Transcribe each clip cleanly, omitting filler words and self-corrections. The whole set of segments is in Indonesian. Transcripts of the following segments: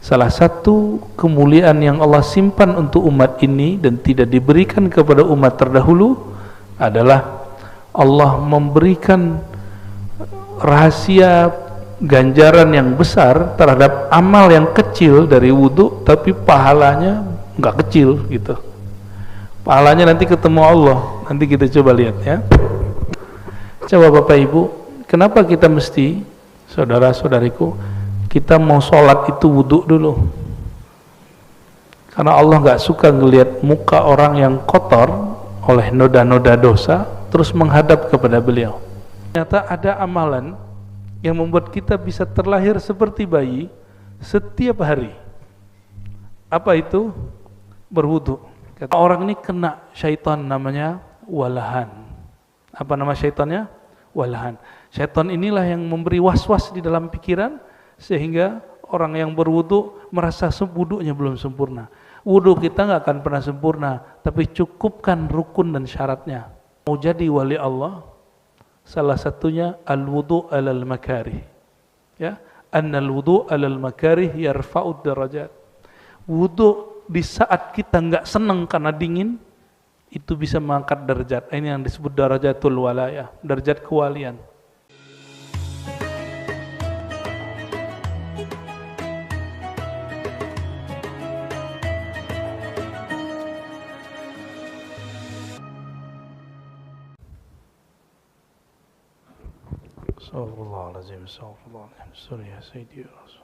Salah satu kemuliaan yang Allah simpan untuk umat ini dan tidak diberikan kepada umat terdahulu adalah Allah memberikan rahasia ganjaran yang besar terhadap amal yang kecil dari wudu, tapi pahalanya nggak kecil gitu. Pahalanya nanti ketemu Allah. Nanti kita coba lihat ya. Coba Bapak Ibu, kenapa kita mesti, saudara-saudariku, kita mau sholat itu wudu dulu? Karena Allah nggak suka ngelihat muka orang yang kotor oleh noda-noda dosa terus menghadap kepada beliau. Ternyata ada amalan yang membuat kita bisa terlahir seperti bayi setiap hari. Apa itu? Berwudu. Kata orang ini kena syaitan namanya walahan. Apa nama syaitannya? Walahan. Syaitan inilah yang memberi was-was di dalam pikiran sehingga orang yang berwudu merasa wudunya belum sempurna. Wudu kita nggak akan pernah sempurna, tapi cukupkan rukun dan syaratnya. Mau jadi wali Allah, salah satunya al-wudu alal makarih. Ya, annal wudu alal makarih yarfa'ud darajat. Wudu di saat kita nggak senang karena dingin, itu bisa mengangkat derajat. Ini yang disebut darajatul walayah, derajat kewalian. Astagfirullahaladzim, astagfirullahaladzim, sorry ya Sayyidi Rasul.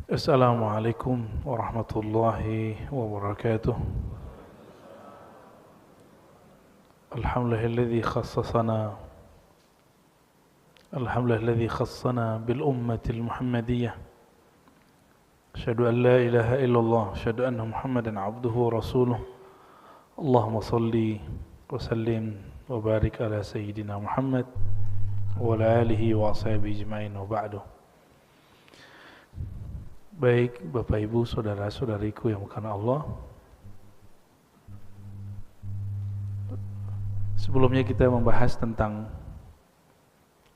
Assalamualaikum warahmatullahi wabarakatuh. Alhamdulillahilladzi khassana bil ummatil muhammadiyah. Asyhadu an la ilaha illallah, asyhadu anna Muhammadan abduhu wa rasuluh. Allahumma salli wa sallim wa barik ala sayyidina Muhammad wa ala alihi wa ashabihi ajma'in wa ba'du. Baik Bapak Ibu, saudara-saudariku yang bukan Allah, sebelumnya kita membahas tentang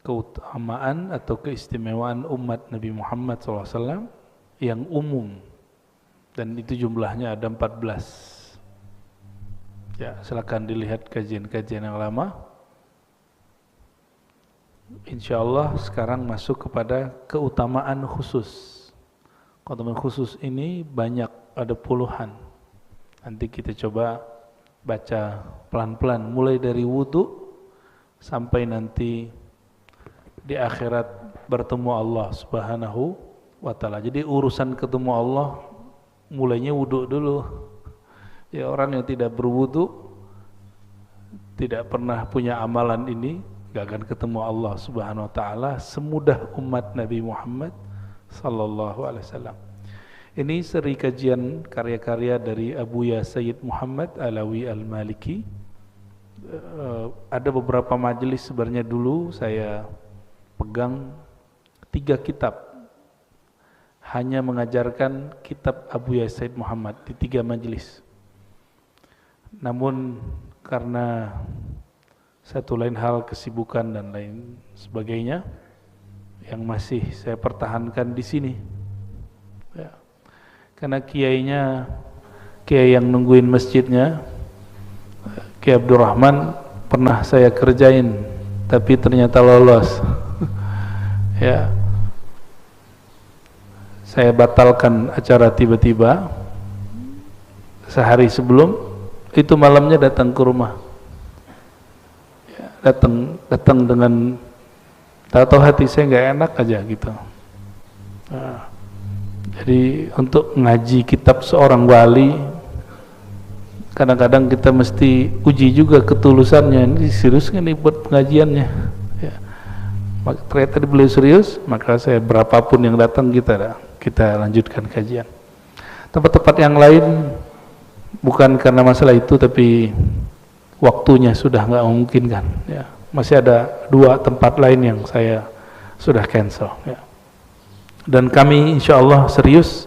keutamaan atau keistimewaan umat Nabi Muhammad SAW yang umum, dan itu jumlahnya ada 14. Ya, silakan dilihat kajian-kajian yang lama. Insyaallah sekarang masuk kepada keutamaan khusus. Keutamaan khusus ini banyak, ada puluhan. Nanti kita coba baca pelan-pelan, mulai dari wudu sampai nanti di akhirat bertemu Allah Subhanahu wa ta'ala. Jadi urusan ketemu Allah mulainya wudu dulu. Ya, orang yang tidak berwudu, tidak pernah punya amalan ini, gak akan ketemu Allah Subhanahu wa ta'ala semudah umat Nabi Muhammad sallallahu alaihi wasallam. Ini seri kajian karya-karya dari Abuya Sayyid Muhammad Alawi Al-Maliki. Ada beberapa majelis sebenarnya dulu saya pegang 3 kitab, hanya mengajarkan kitab Abuya Sayyid Muhammad di 3 majelis. Namun karena satu lain hal, kesibukan dan lain sebagainya, yang masih saya pertahankan di sini. Ya. Karena kiainya, kiai yang nungguin masjidnya, Kiai Abdurrahman, pernah saya kerjain, tapi ternyata lolos. Ya, saya batalkan acara tiba-tiba. Sehari sebelum itu malamnya datang ke rumah. Ya, datang dengan tahu hati saya nggak enak aja gitu. Nah, jadi untuk ngaji kitab seorang wali, kadang-kadang kita mesti uji juga ketulusannya. Ini serius nggak nih buat pengajiannya? Ya. Ternyata beliau serius, maka saya berapapun yang datang kita lanjutkan kajian. Tempat-tempat yang lain bukan karena masalah itu, tapi waktunya sudah nggak memungkinkan. Ya. Masih ada 2 tempat lain yang saya sudah cancel. Ya. Dan kami insya Allah serius,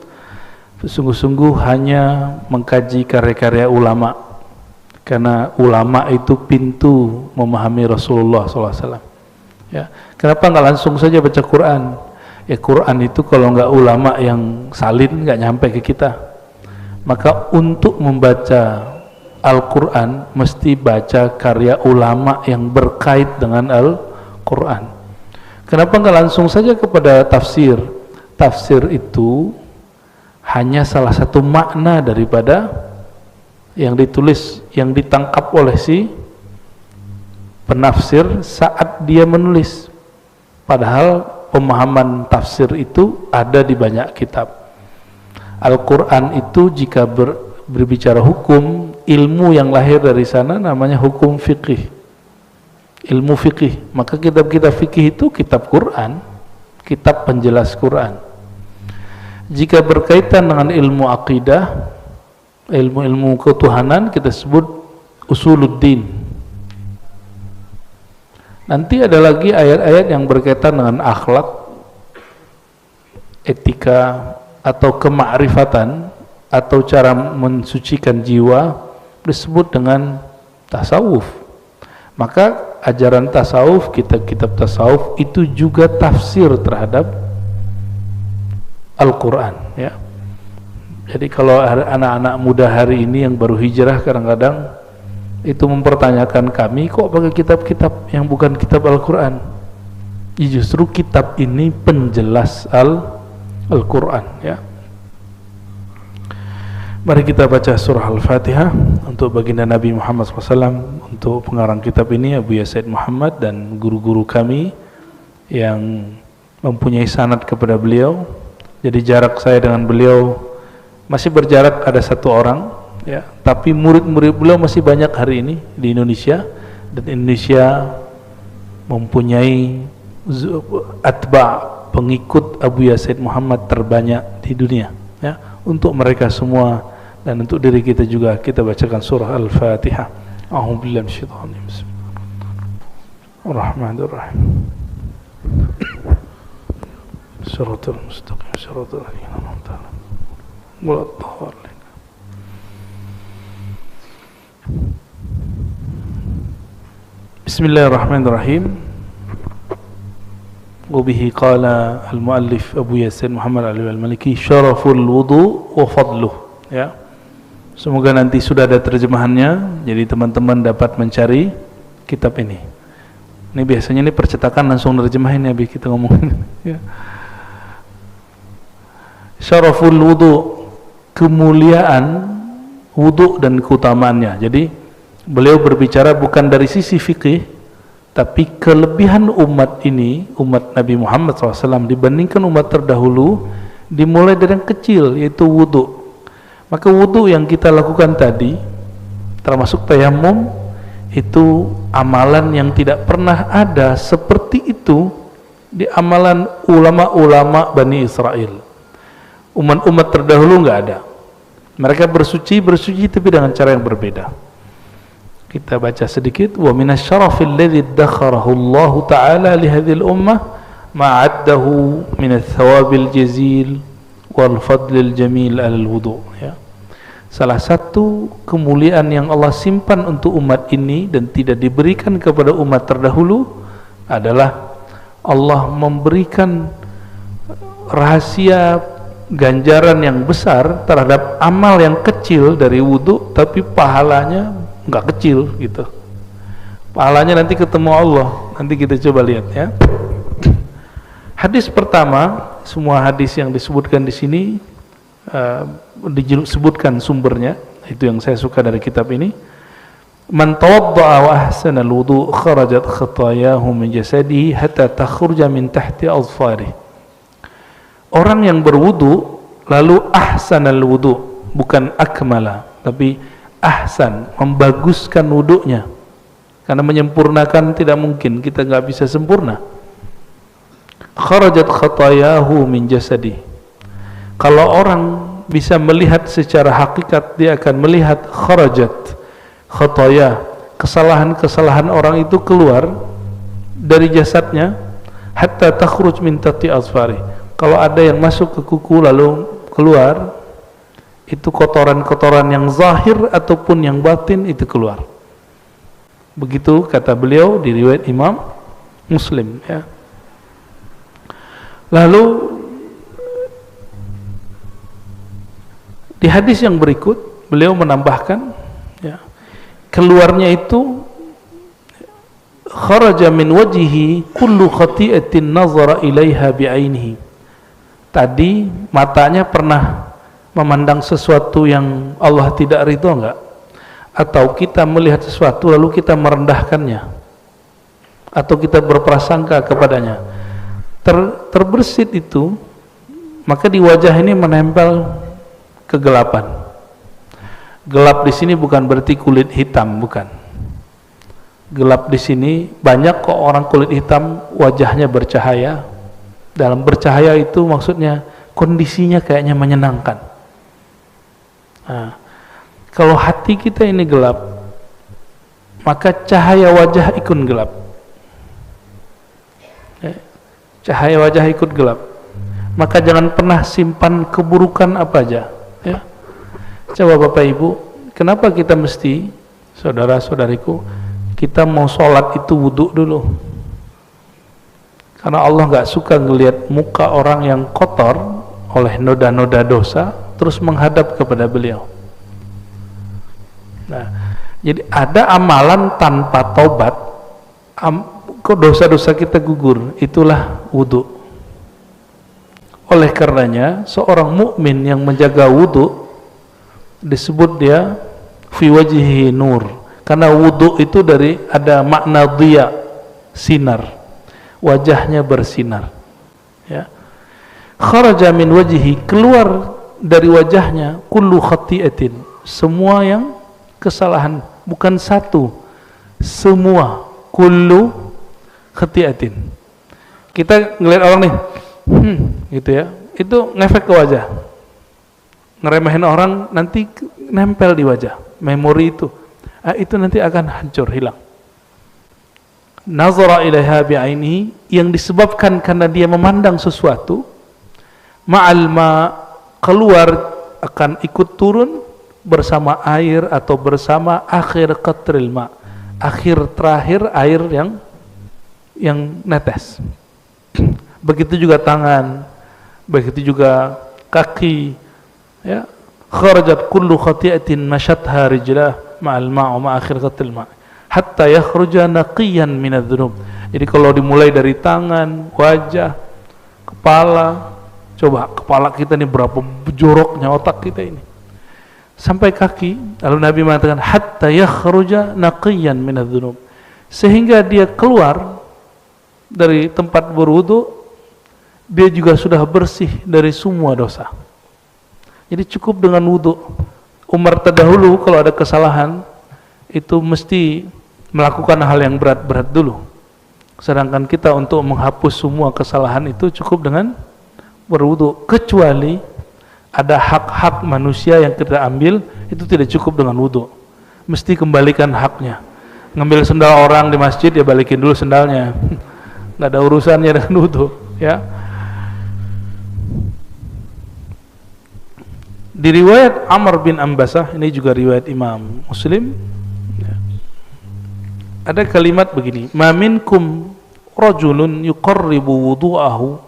sungguh-sungguh hanya mengkaji karya-karya ulama, karena ulama itu pintu memahami Rasulullah SAW. Ya. Kenapa nggak langsung saja baca Quran? Quran itu kalau nggak ulama yang salin nggak nyampe ke kita. Maka untuk membaca Al-Quran mesti baca karya ulama yang berkait dengan Al-Quran. Kenapa nggak langsung saja kepada tafsir? Tafsir itu hanya salah satu makna daripada yang ditulis, yang ditangkap oleh si penafsir saat dia menulis. Padahal pemahaman tafsir itu ada di banyak kitab. Al-Quran itu jika berbicara hukum, ilmu yang lahir dari sana namanya hukum fikih, ilmu fikih. Maka kitab-kitab fikih itu kitab Quran, kitab penjelas Quran. Jika berkaitan dengan ilmu akidah, ilmu-ilmu ketuhanan, kita sebut usuluddin. Nanti ada lagi ayat-ayat yang berkaitan dengan akhlak, etika, atau kemakrifatan, atau cara mensucikan jiwa, disebut dengan tasawuf. Maka ajaran tasawuf, kitab-kitab tasawuf itu juga tafsir terhadap Al-Quran, ya. Jadi kalau anak-anak muda hari ini yang baru hijrah kadang-kadang itu mempertanyakan kami, kok pakai kitab-kitab yang bukan kitab Al-Quran? Justru kitab ini penjelas Al-Quran, ya. Mari kita baca surah Al-Fatihah untuk baginda Nabi Muhammad SAW. Untuk pengarang kitab ini Abu Said Muhammad dan guru-guru kami yang mempunyai sanad kepada beliau. Jadi jarak saya dengan beliau masih berjarak ada 1 orang, ya. Tapi murid-murid beliau masih banyak hari ini di Indonesia, dan Indonesia mempunyai atba, pengikut Abu Said Muhammad terbanyak di dunia, ya. Untuk mereka semua dan untuk diri kita juga, kita bacakan surah Al-Fatihah. A'udzubillahi minasyaitonir rajim. Bismillahirrahmanirrahim. Shiratal mustaqim, shiratal ladzina an'amta 'alaihim ghairil maghdubi 'alaihim. Bismillahirrahmanirrahim. Wabihi qala al-muallif Abu Said Muhammad al-Maliki syaraful wudu wa fadluh, ya. Semoga nanti sudah ada terjemahannya, jadi teman-teman dapat mencari kitab ini. Ini biasanya ini percetakan langsung terjemahin ya, kita ngomongin, ya. Syaraful wudu, kemuliaan wudu dan keutamaannya. Jadi beliau berbicara bukan dari sisi fikih, tapi kelebihan umat ini, umat Nabi Muhammad SAW dibandingkan umat terdahulu, dimulai dari yang kecil, yaitu wudu. Maka wudu yang kita lakukan tadi, termasuk tayamum, itu amalan yang tidak pernah ada seperti itu di amalan ulama-ulama Bani Israel. Umat-umat terdahulu nggak ada. Mereka bersuci tapi dengan cara yang berbeda. Kita baca sedikit. Wa minasyarafil ladzi dakharahu Allah Ta'ala li hadhil ummah ma'addahu min ats-thawabil jazil wal fadlil jamil alal wudu, ya. Salah satu kemuliaan yang Allah simpan untuk umat ini dan tidak diberikan kepada umat terdahulu adalah Allah memberikan rahasia ganjaran yang besar terhadap amal yang kecil dari wudu, tapi pahalanya nggak kecil gitu. Pahalanya nanti ketemu Allah. Nanti kita coba lihat, ya. Hadis pertama, semua hadis yang disebutkan di sini disebutkan sumbernya, itu yang saya suka dari kitab ini. Man tawadda'a wa ahsana al-wudu kharajat khatayahu min jasadihi hatta takhruja min tahti azfari. Orang yang berwudu lalu ahsanal wudu, bukan akmala, tapi ahsan, membaguskan wudunya. Karena menyempurnakan tidak mungkin, kita nggak bisa sempurna. Kharajat khatayahu min jasadi. Kalau orang bisa melihat secara hakikat, dia akan melihat kharajat khataya, kesalahan-kesalahan orang itu keluar dari jasadnya, hatta takhruj min tati azfari. Kalau ada yang masuk ke kuku lalu keluar, itu kotoran-kotoran yang zahir ataupun yang batin itu keluar. Begitu kata beliau di riwayat Imam Muslim, ya. Lalu di hadis yang berikut beliau menambahkan, ya, keluarnya itu kharaja min wajhihi kullu khati'atin nazara ilaiha bi'ainihi. Tadi matanya pernah memandang sesuatu yang Allah tidak ridho enggak? Atau kita melihat sesuatu lalu kita merendahkannya, atau kita berprasangka kepadanya, terbersit itu, maka di wajah ini menempel kegelapan. Gelap di sini bukan berarti kulit hitam, bukan. Gelap di sini banyak kok orang kulit hitam wajahnya bercahaya. Dalam bercahaya itu maksudnya kondisinya kayaknya menyenangkan. Nah, kalau hati kita ini gelap, maka cahaya wajah ikut gelap. Cahaya wajah ikut gelap. Maka jangan pernah simpan keburukan apa aja. Ya. Coba Bapak Ibu, kenapa kita mesti, saudara-saudariku, kita mau sholat itu wudhu dulu? Karena Allah nggak suka ngelihat muka orang yang kotor oleh noda-noda dosa terus menghadap kepada beliau. Nah, jadi ada amalan tanpa taubat, kok dosa-dosa kita gugur, itulah wudhu. Oleh karenanya seorang mukmin yang menjaga wudhu disebut dia fi wajhihi nur, karena wudhu itu dari ada makna dhiya, sinar, wajahnya bersinar. Ya. Kharaja min wajhihi, keluar dari wajahnya kullu khati'atin, semua yang kesalahan, bukan satu, semua, kullu khati'atin. Kita ngelihat orang nih, gitu ya, itu ngefek ke wajah, ngeremehin orang, nanti nempel di wajah, memori itu nanti akan hancur, hilang. Nazara ilaiha bi'ainihi, yang disebabkan karena dia memandang sesuatu, ma'al ma, keluar akan ikut turun bersama air atau bersama akhir qatril ma, akhir terakhir air yang netes. Begitu juga tangan, begitu juga kaki, ya. Kharajat kullu khati'atin mashatha rijlah ma'al ma' wa akhir qatril ma hatta yakhruja naqiyan minadz dzunub. Jadi kalau dimulai dari tangan, wajah, kepala, coba kepala kita ini berapa joroknya otak kita ini, sampai kaki. Lalu Nabi mengatakan hatta yakhruja naqiyan minadz dzunub, sehingga dia keluar dari tempat berwudu, dia juga sudah bersih dari semua dosa. Jadi cukup dengan wudu. Umar terdahulu kalau ada kesalahan itu mesti melakukan hal yang berat-berat dulu. Sedangkan kita untuk menghapus semua kesalahan itu cukup dengan berwudu, kecuali ada hak-hak manusia yang kita ambil, itu tidak cukup dengan wudu, mesti kembalikan haknya. Ngambil sendal orang di masjid, ya balikin dulu sendalnya, nggak ada urusannya dengan wudu, ya. Di riwayat Amr bin Ambasah, ini juga riwayat Imam Muslim, ada kalimat begini, ma minkum rajulun yuqarribu wudu'ahu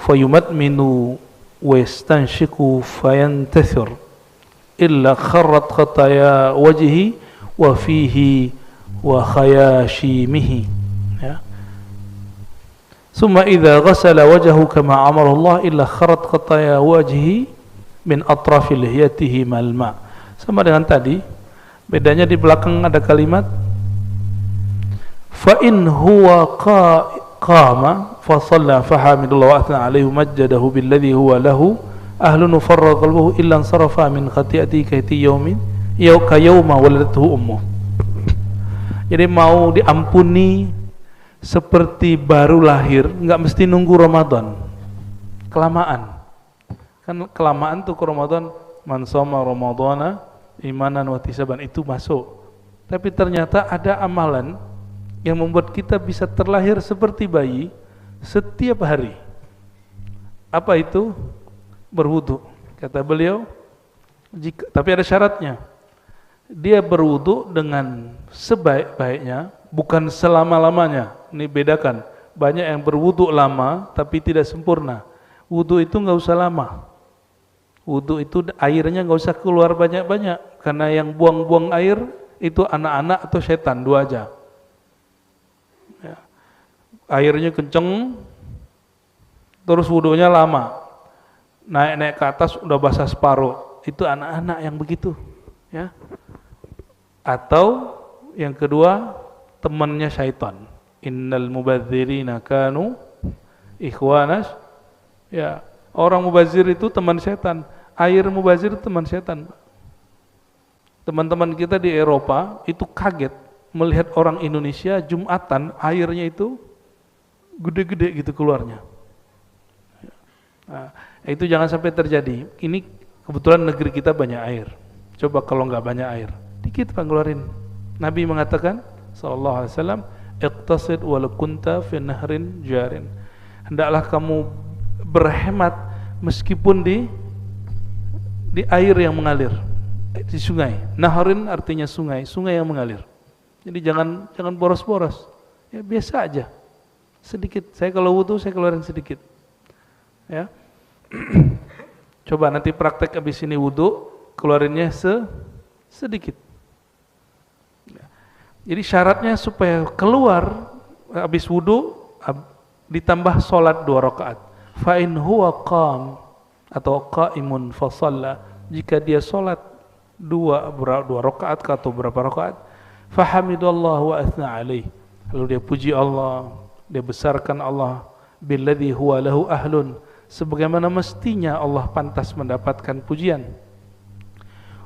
fayumadminu wa yastanshiku fayantathir illa kharrat khataya wajhi wa fihi wa khayashimihi, ya. Summa idza ghasala wajhahu kama amara Allah illa kharrat khataya wajhi min atrafi lihiyatihi mal ma. Sama dengan tadi, bedanya di belakang ada kalimat fa in huwa qama fa shalla fa hamidallahu wa athna alaihi majjadahu billadhi huwa lahu ahlun farra qalbuhu illa ansarafa min khati'ati kaiti yaumin ka yauma waladatuhu ummuh. Jadi mau diampuni seperti baru lahir, enggak mesti nunggu Ramadan. Kelamaan. Kan kelamaan tuh ke Ramadan, man shoma ramadhana imanan wa ihtisaban, itu masuk. Tapi ternyata ada amalan yang membuat kita bisa terlahir seperti bayi setiap hari. Apa itu? Berwudu. Kata beliau, tapi ada syaratnya. Dia berwudu dengan sebaik-baiknya, bukan selama-lamanya. Ini bedakan. banyak yang berwudu lama tapi tidak sempurna. Wudu itu nggak usah lama. Wudu itu airnya nggak usah keluar banyak-banyak, karena yang buang-buang air itu anak-anak atau setan, dua aja. Ya. Airnya kenceng, terus wudunya lama, naik-naik ke atas udah basah separuh, itu anak-anak yang begitu, ya. Atau yang kedua, temannya syaitan. Innal mubadzirina kanu ikhwanas, ya. Orang mubazir itu teman setan. Air mubazir itu teman setan. Teman-teman kita di Eropa itu kaget melihat orang Indonesia Jumatan airnya itu gede-gede gitu keluarnya. Nah, itu jangan sampai terjadi. Ini kebetulan negeri kita banyak air. Coba kalau nggak banyak air, dikit Pak ngeluarin. Nabi mengatakan sallallahu alaihi wasallam, iqtasid walau kunta fi nahrin jarin. Hendaklah kamu berhemat meskipun di air yang mengalir, di sungai. Nahrin artinya sungai, sungai yang mengalir. Jadi jangan boros-boros. Ya biasa aja. Sedikit. Saya kalau wudu saya keluarin sedikit. Ya. Coba nanti praktek habis ini wudu, keluarinnya sedikit. Ya. Jadi syaratnya supaya keluar habis wudu ditambah salat 2 rakaat. Fa in huwa qam atau qaimun fa shalla, jika dia salat 2 rakaat atau berapa rakaat, fa hamidallah wa athna alaih, lalu dia puji Allah, dia besarkan Allah, billadzi huwa lahu ahlun, sebagaimana mestinya Allah pantas mendapatkan pujian.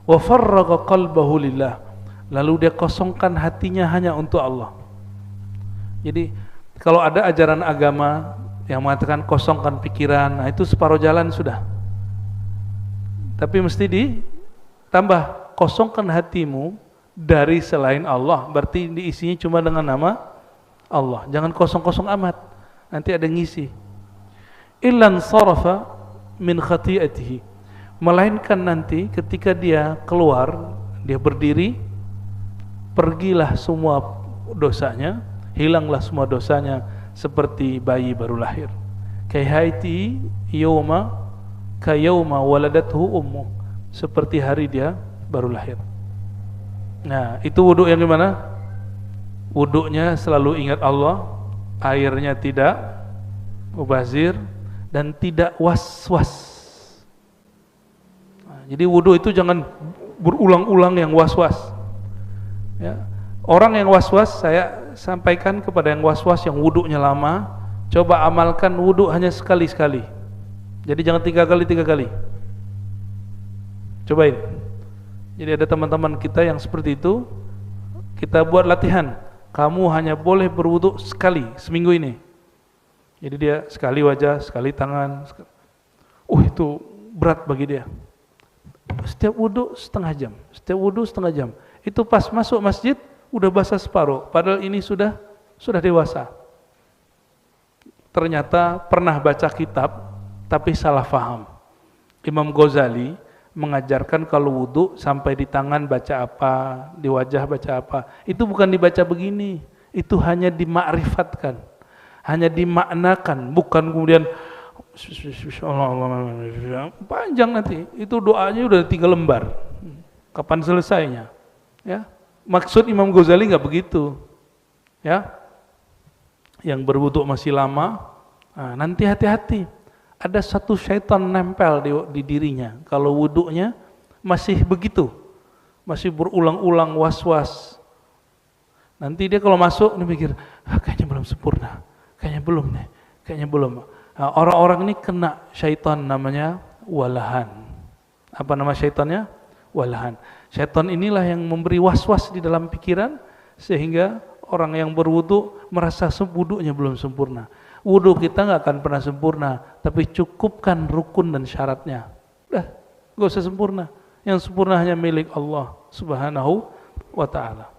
Wa farraga qalbahu lillah, lalu dia kosongkan hatinya hanya untuk Allah. Jadi kalau ada ajaran agama yang mengatakan kosongkan pikiran, nah itu separuh jalan sudah. Tapi mesti ditambah, kosongkan hatimu dari selain Allah, berarti diisinya cuma dengan nama Allah. Jangan kosong-kosong amat, nanti ada yang ngisi. Illan sarafa min khati'atihi, melainkan nanti ketika dia keluar, dia berdiri, pergilah semua dosanya, hilanglah semua dosanya seperti bayi baru lahir. Kaihaiti yauma kayauma waladathu ummu, seperti hari dia baru lahir. Nah, itu wudu yang gimana? Wudunya selalu ingat Allah, airnya tidak mubazir dan tidak was-was. Nah, jadi wudu itu jangan berulang-ulang yang was-was. Ya. Orang yang was-was, saya sampaikan kepada yang was-was yang wudunya lama, coba amalkan wudu hanya sekali-sekali. Jadi jangan 3 kali. Cobain. Jadi ada teman-teman kita yang seperti itu, kita buat latihan. Kamu hanya boleh berwudu sekali seminggu ini. Jadi dia sekali wajah, sekali tangan. Itu berat bagi dia. Setiap wudu setengah jam. Itu pas masuk masjid udah basah separuh, padahal ini sudah dewasa. Ternyata pernah baca kitab tapi salah faham. Imam Ghazali mengajarkan kalau wudu sampai di tangan baca apa, di wajah baca apa. Itu bukan dibaca begini, itu hanya dimakrifatkan, hanya dimaknakan, bukan kemudian panjang nanti. Itu doanya udah 3 lembar. Kapan selesainya? Ya. Maksud Imam Ghazali nggak begitu, ya. Yang berwudu masih lama, nah, nanti hati-hati. Ada satu syaitan nempel di dirinya. Kalau wudunya masih begitu, masih berulang-ulang was-was. Nanti dia kalau masuk, dia mikir, kayaknya belum sempurna, kayaknya belum. Nah, orang-orang ini kena syaitan namanya walahan. Apa nama syaitannya? Walahan. Syaitan inilah yang memberi was-was di dalam pikiran sehingga orang yang berwudu merasa wudunya belum sempurna. Wudu kita nggak akan pernah sempurna, tapi cukupkan rukun dan syaratnya. Udah, nggak usah sempurna. Yang sempurna hanya milik Allah Subhanahu wa ta'ala.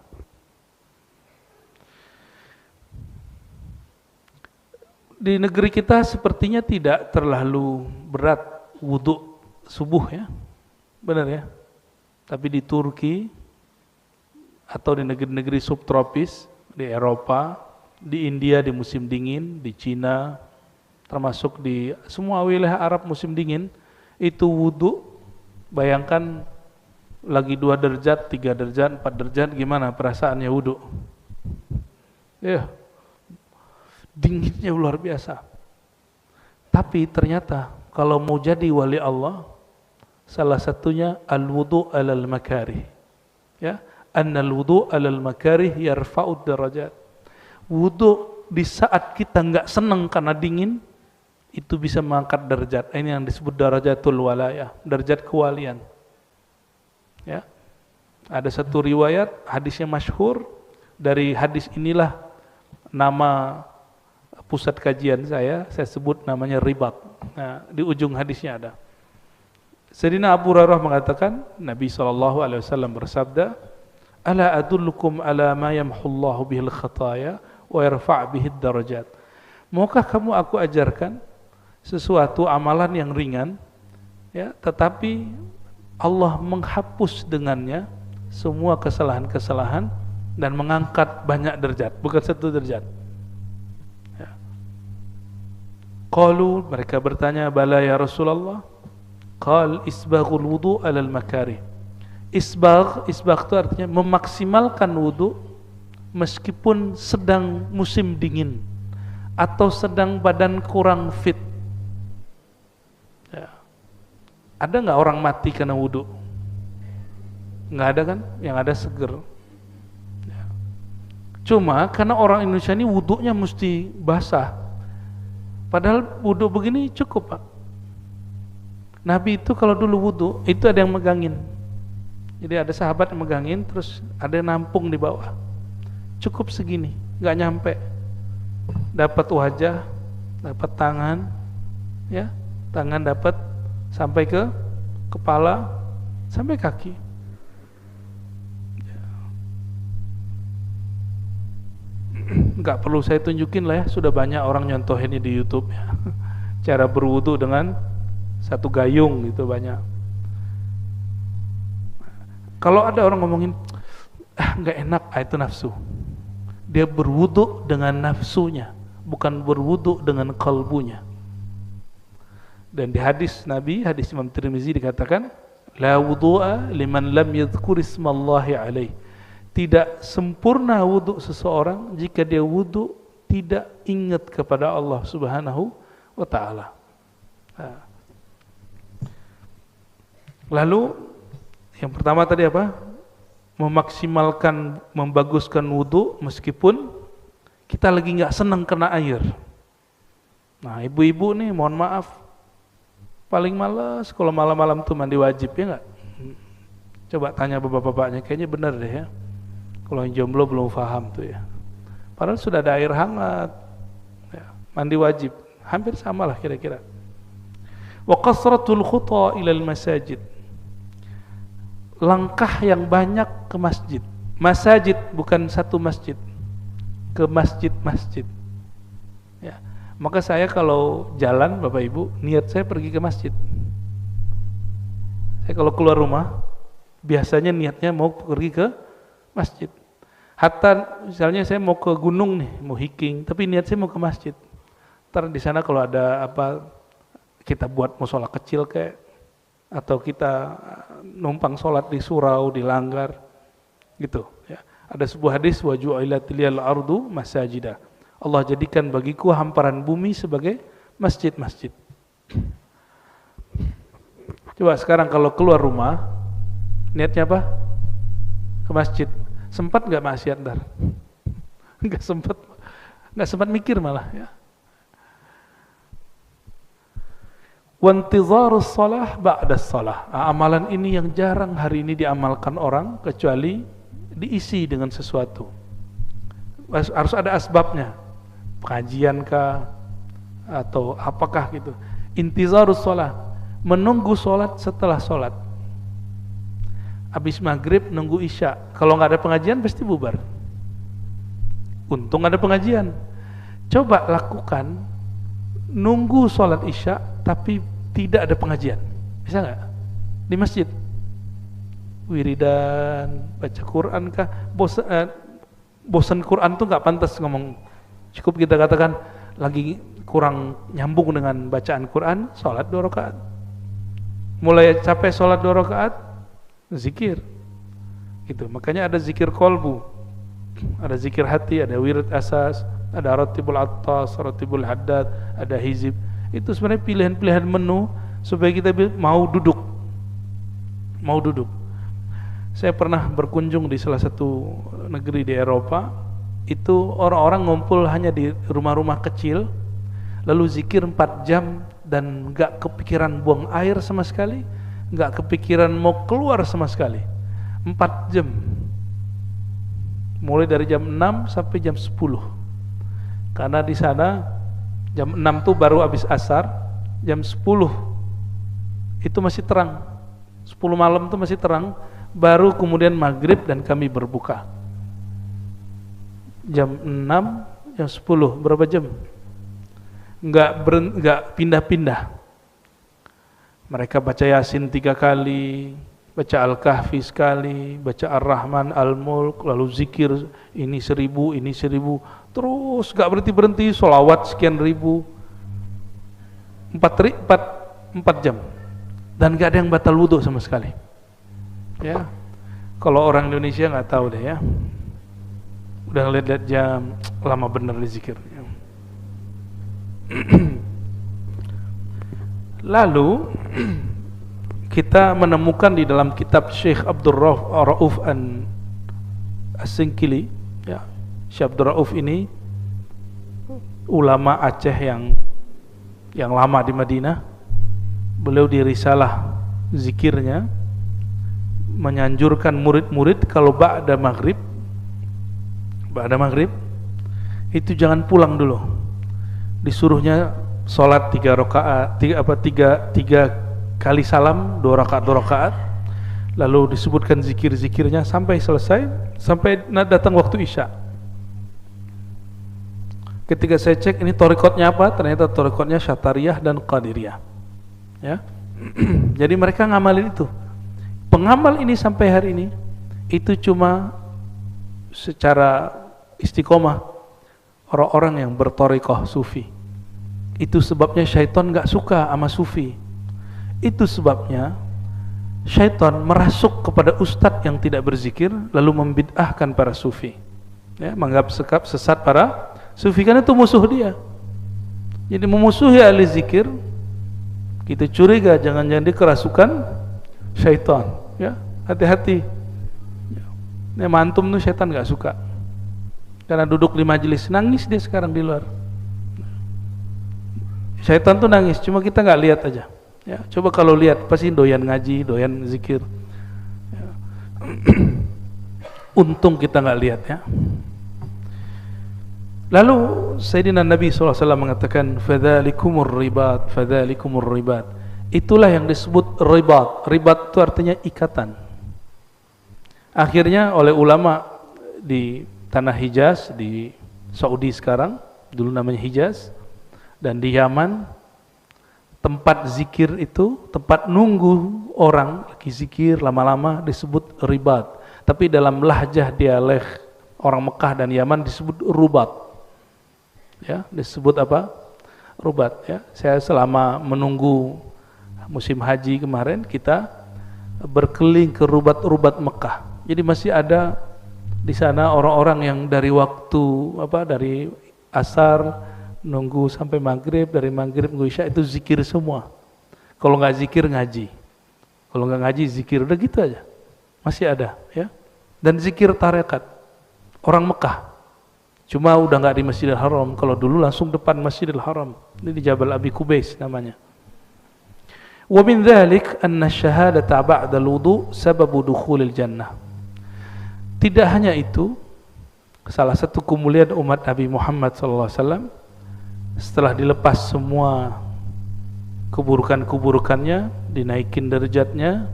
Di negeri kita sepertinya tidak terlalu berat wudu subuh, ya. Benar ya? Tapi di Turki atau di negeri-negeri subtropis, di Eropa, di India di musim dingin, di Cina, termasuk di semua wilayah Arab musim dingin, itu wudu, bayangkan lagi 2 derajat, 3 derajat, 4 derajat, gimana perasaannya wudu? Ya, dinginnya luar biasa. Tapi ternyata kalau mau jadi wali Allah, salah satunya al-wudu alal makarih. Ya, annal wudu alal makarih yarfa'ud darajat. Wudu di saat kita enggak senang karena dingin, itu bisa mengangkat derajat. Ini yang disebut darajatul walayah, derajat kewalian. Ya. Ada satu riwayat hadisnya masyhur, dari hadis inilah nama pusat kajian saya sebut namanya Ribat. Nah, di ujung hadisnya ada. Sayyidina Abu Hurairah mengatakan, Nabi SAW bersabda, "Ala adullukum ala ma yamhullahu bihil khataya wa yarfa' bihid darajat." Maukah kamu aku ajarkan sesuatu amalan yang ringan, ya, tetapi Allah menghapus dengannya semua kesalahan-kesalahan dan mengangkat banyak derajat, bukan 1 derajat. Ya. Qalu, mereka bertanya, "Bala ya Rasulullah." Qal isbaghul wudu alal makarih. Isbagh itu artinya memaksimalkan wudu meskipun sedang musim dingin atau sedang badan kurang fit. Ya. Ada nggak orang mati karena wudu? Nggak ada kan? Yang ada seger. Ya. Cuma karena orang Indonesia ini wudunya mesti basah, padahal wudu begini cukup, Pak. Nabi itu kalau dulu wudu itu ada yang megangin. Jadi ada sahabat yang megangin, terus ada yang nampung di bawah. Cukup segini, nggak nyampe. Dapat wajah, dapat tangan, ya, tangan dapat sampai ke kepala, sampai kaki. Nggak perlu saya tunjukin lah ya, sudah banyak orang nyontohinnya di YouTube ya. Cara berwudu dengan 1 gayung gitu banyak. Kalau ada orang ngomongin nggak enak, itu nafsu. Dia berwudu dengan nafsunya, bukan berwudu dengan kalbunya. Dan di hadis Nabi, hadis Imam Tirmizi dikatakan, la wudu'a liman lam yadhkur ismallahi alaih. Tidak sempurna wudu seseorang jika dia wudu tidak ingat kepada Allah Subhanahu wa taala. Lalu yang pertama tadi apa? Memaksimalkan, membaguskan wudu meskipun kita lagi nggak senang kena air. Nah, ibu-ibu nih, mohon maaf, paling malas kalau malam-malam tuh mandi wajib, ya nggak? Coba tanya bapak-bapaknya, kayaknya benar deh ya. Kalau yang jomblo belum paham tuh ya. Padahal sudah ada air hangat, ya, mandi wajib, hampir sama lah kira-kira. Wa qasratul khuta ilal masajid. Langkah yang banyak ke masjid. Masajid bukan 1 masjid, ke masjid-masjid. Ya. Maka saya kalau jalan, Bapak Ibu, niat saya pergi ke masjid. Saya kalau keluar rumah, biasanya niatnya mau pergi ke masjid. Hatta misalnya saya mau ke gunung nih, mau hiking, tapi niat saya mau ke masjid. Ntar di sana kalau ada apa, kita buat mushola kecil kayak, atau kita numpang sholat di surau, di langgar, gitu. Ya. Ada sebuah hadis, wa ju'ilat liyal ardu masajida. Allah jadikan bagiku hamparan bumi sebagai masjid-masjid. Coba sekarang kalau keluar rumah, niatnya apa? Ke masjid. Sempat nggak maksiat ntar? Nggak sempat mikir malah. Ya. Wantizarus shalah ba'das shalah. Amalan ini yang jarang hari ini diamalkan orang, kecuali diisi dengan sesuatu. Harus ada asbabnya, pengajian kah atau apakah gitu. Intizarus shalah, menunggu sholat setelah sholat. Habis maghrib nunggu isya. Kalau nggak ada pengajian pasti bubar. Untung ada pengajian. Coba lakukan nunggu sholat isya tapi tidak ada pengajian, bisa nggak? Di masjid, wiridan, baca Quran kah? Bosan Quran tuh nggak pantas ngomong Cukup kita katakan lagi kurang nyambung dengan bacaan Quran, sholat 2 rakaat. Mulai capek sholat 2 rakaat, zikir. Gitu. Makanya ada zikir kolbu, ada zikir hati, ada wirid asas, ada ratibul attas, ratibul haddad, ada hizib. Itu sebenarnya pilihan-pilihan menu supaya kita mau duduk. Mau duduk. Saya pernah berkunjung di salah satu negeri di Eropa. Itu orang-orang ngumpul hanya di rumah-rumah kecil, lalu zikir 4 jam dan gak kepikiran buang air sama sekali, gak kepikiran mau keluar sama sekali. 4 jam, mulai dari jam 6 sampai jam 10. Karena di sana jam 6 tuh baru habis asar, jam 10 itu masih terang, 10 malam tuh masih terang, baru kemudian maghrib dan kami berbuka. Jam 6, jam 10, berapa jam? Enggak pindah-pindah. Mereka baca Yasin 3 kali, baca Al-Kahfi sekali, baca Ar-Rahman, Al-Mulk, lalu zikir ini 1000, ini 1000, terus enggak berhenti-berhenti, sholawat sekian ribu, 4 jam, dan enggak ada yang batal wudhu sama sekali. Ya, kalau orang Indonesia nggak tahu deh ya. Udah ngeliat-liat jam, lama bener di zikirnya. Lalu kita menemukan di dalam kitab Syekh Abdul Rauf As-Singkili, ya, Syekh Abdul Rauf ini ulama Aceh yang lama di Madinah. Beliau di risalah zikirnya menyanjurkan murid-murid kalau ba'da maghrib itu jangan pulang dulu, disuruhnya sholat 3 rakaat, 3 kali salam, 2 rakaat, lalu disebutkan zikir-zikirnya sampai selesai, sampai datang waktu isya. Ketika saya cek ini thariqatnya apa, ternyata thariqatnya Syatariyah dan Qadiriyah, ya. Jadi mereka ngamalin itu. Pengamal ini sampai hari ini itu cuma secara istiqomah orang-orang yang berthariqah sufi. Itu sebabnya syaitan gak suka sama sufi. Itu sebabnya syaitan merasuk kepada ustadz yang tidak berzikir lalu membid'ahkan para sufi, ya, menganggap sesat para sufi, karena itu musuh dia. Jadi memusuhi ahli zikir, kita curiga jangan-jangan dia kerasukan syaitan, ya, hati-hati. Ini mantum tuh syaitan gak suka, karena duduk di majelis nangis dia sekarang di luar. Syaitan tuh nangis, cuma kita gak lihat aja, ya. Coba kalau lihat pasti doyan ngaji, doyan zikir, ya. Untung kita gak lihat, ya. Lalu Sayyidina Nabi SAW mengatakan fadzalikumur ribat, fadzalikumur ribat. Itulah yang disebut ribat. Ribat itu artinya ikatan. Akhirnya oleh ulama di tanah Hijaz, di Saudi sekarang, dulu namanya Hijaz, dan di Yaman, tempat zikir itu, tempat nunggu orang lagi zikir lama-lama disebut ribat. Tapi dalam lahjah dialek orang Mekah dan Yaman disebut rubat. Ya, disebut apa? Rubat, ya. Saya selama menunggu musim haji kemarin, kita berkeliling ke rubat-rubat Mekah. Jadi masih ada di sana orang-orang yang dari waktu dari asar nunggu sampai maghrib, dari maghrib nunggu isya, itu zikir semua. Kalau nggak zikir ngaji, kalau nggak ngaji zikir, udah gitu aja. Masih ada, ya. Dan zikir tarekat orang Mekah. Cuma udah nggak di Masjidil Haram. Kalau dulu langsung depan Masjidil Haram. Ini di Jabal Abi Kubais namanya. Wa min dzalik anna syahadata ba'da al-wudu sababu dukhulil jannah. Tidak hanya itu, salah satu kemuliaan umat Nabi Muhammad SAW setelah dilepas semua keburukan-keburukannya, dinaikin derajatnya,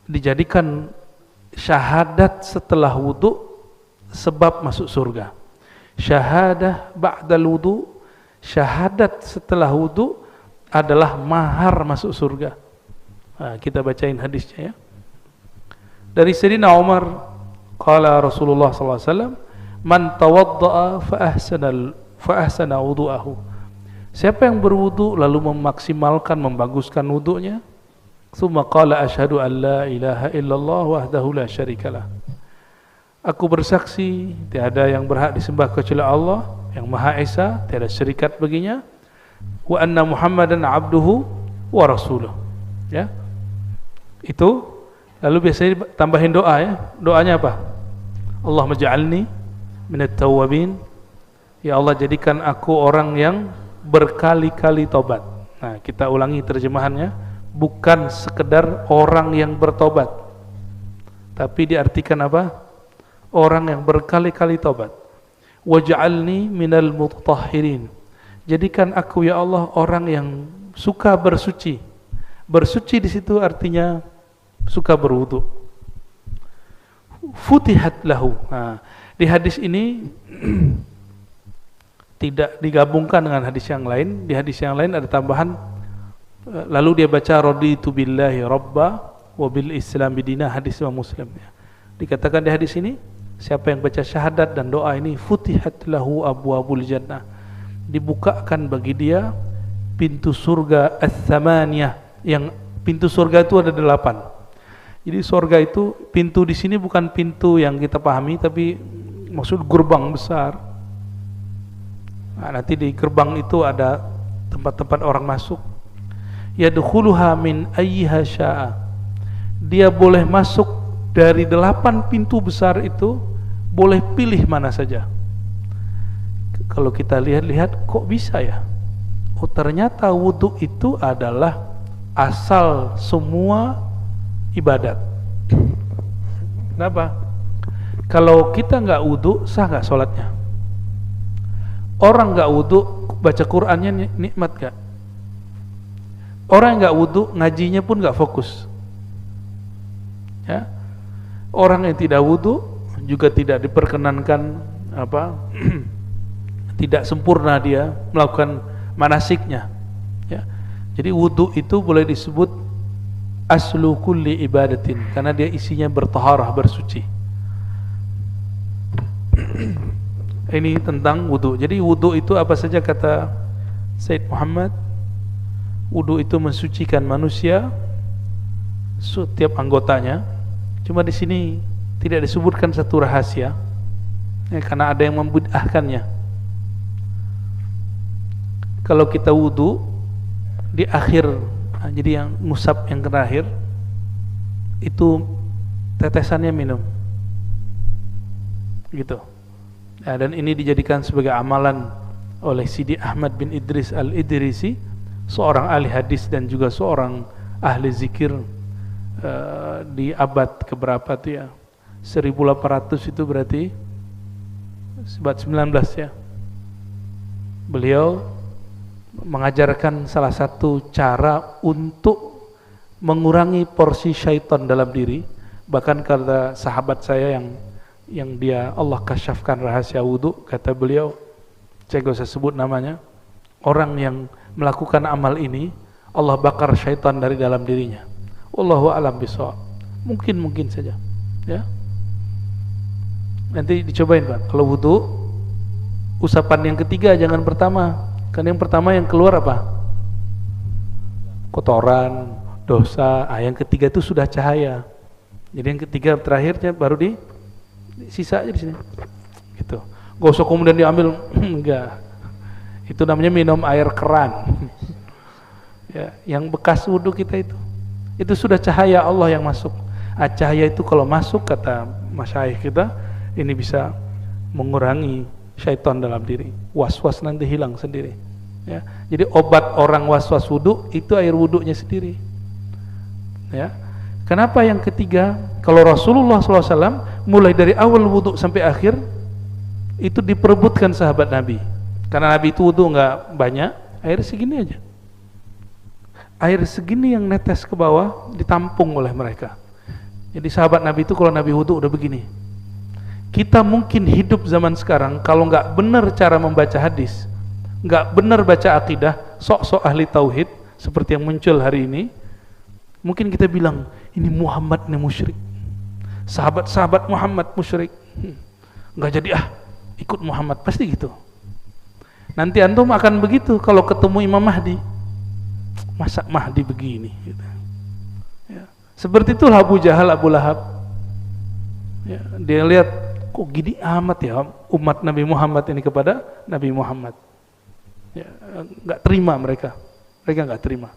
dijadikan syahadat setelah wudu sebab masuk surga. Syahadah ba'dal wudu, syahadat setelah wudu adalah mahar masuk surga. Nah, kita bacain hadisnya, ya. Dari Sayyidina Umar Qala Rasulullah sallallahu alaihi wasallam, "Man tawadda'a fa ahsana wudu'ahu." Siapa yang berwudu lalu memaksimalkan, membaguskan wudunya, tsumma qala asyhadu an la ilaha illallah wahdahu la syarikalah. Aku bersaksi tiada yang berhak disembah kecuali Allah yang Maha Esa, tiada syarikat baginya, wa anna Muhammadan abduhu wa rasuluh. Ya. Itu lalu biasanya tambahin doa ya. Doanya apa? Allahumma ja'alni minat tawwabin. Ya Allah, jadikan aku orang yang berkali-kali tobat. Nah, kita ulangi terjemahannya, bukan sekedar orang yang bertobat, tapi diartikan apa? Orang yang berkali-kali tobat. Waj'alni minal mutahhirin. Jadikan aku ya Allah orang yang suka bersuci. Bersuci di situ artinya suka berwudu. Futihat lahu. Nah, di hadis ini tidak digabungkan dengan hadis yang lain. Di hadis yang lain ada tambahan, lalu dia baca raditu billahi rabba wa bil islam bidina, hadis Imam Muslim. Dikatakan di hadis ini, siapa yang baca syahadat dan doa ini, futihat lahu abwabul jannah, dibukakan bagi dia pintu surga ats-tsamaniyah, yang pintu surga itu ada 8. Jadi surga itu pintu di sini bukan pintu yang kita pahami, tapi maksud gerbang besar. Nah, nanti di gerbang itu ada tempat-tempat orang masuk. Yadkhuluha min ayyiha syaa. Dia boleh masuk dari 8 pintu besar itu, boleh pilih mana saja. Kalau kita lihat-lihat, kok bisa ya? Oh, ternyata wudu itu adalah asal semua ibadat. Kenapa? Kalau kita nggak wudu, sah nggak sholatnya? Orang nggak wudu baca Qur'annya nikmat gak? Orang nggak wudu ngajinya pun nggak fokus. Ya, orang yang tidak wudu juga tidak diperkenankan tidak sempurna dia melakukan manasiknya. Ya, jadi wudu itu boleh disebut aslu kulli ibadatin karena dia isinya bertaharah, bersuci. Ini tentang wudu. Jadi wudu itu apa saja kata Said Muhammad? Wudu itu mensucikan manusia setiap anggotanya. Cuma di sini tidak disebutkan satu rahasia, ya, karena ada yang membid'ahkannya. Kalau kita wudu di akhir, jadi yang ngusap yang terakhir itu tetesannya minum, gitu. Ya, dan ini dijadikan sebagai amalan oleh Sidi Ahmad bin Idris al-Idrisi, seorang ahli hadis dan juga seorang ahli zikir di abad keberapa itu ya, 1800 itu berarti abad 19 ya. Beliau mengajarkan salah satu cara untuk mengurangi porsi syaitan dalam diri. Bahkan kata sahabat saya yang dia Allah kasyafkan rahasia wudu, kata beliau, saya gak usah sebut namanya, orang yang melakukan amal ini Allah bakar syaitan dari dalam dirinya. Wallahu a'lam bishawab. Mungkin saja, ya. Nanti dicobain Pak. Kalau wudu, usapan yang ketiga jangan pertama. Kan yang pertama yang keluar apa? Kotoran, dosa. Yang ketiga itu sudah cahaya. Jadi yang ketiga terakhirnya baru di sisa aja di sini. Gitu. Gak usah kemudian diambil, enggak. Itu namanya minum air keran. Ya, yang bekas wudu kita itu sudah cahaya Allah yang masuk. Cahaya itu kalau masuk, kata masyayikh kita, ini bisa mengurangi syaitan dalam diri. Was-was nanti hilang sendiri. Ya, jadi obat orang was-was wudu itu air wudunya sendiri. Ya, kenapa yang ketiga? Kalau Rasulullah SAW mulai dari awal wudu sampai akhir itu diperebutkan sahabat Nabi. Karena Nabi itu wudu nggak banyak, air segini aja. Air segini yang netes ke bawah ditampung oleh mereka. Jadi sahabat Nabi itu kalau Nabi wudu udah begini. Kita mungkin hidup zaman sekarang kalau nggak benar cara membaca hadis, nggak benar baca akidah, sok-sok ahli tauhid seperti yang muncul hari ini, mungkin kita bilang ini Muhammad nih musyrik. sahabat-sahabat Muhammad musyrik, nggak jadi ikut Muhammad, pasti gitu. Nanti antum akan begitu kalau ketemu Imam Mahdi, masa Mahdi begini gitu. Ya. Seperti itulah Abu Jahal, Abu Lahab. Ya, dia lihat kok gini amat ya umat Nabi Muhammad ini kepada Nabi Muhammad. Ya, nggak terima mereka nggak terima.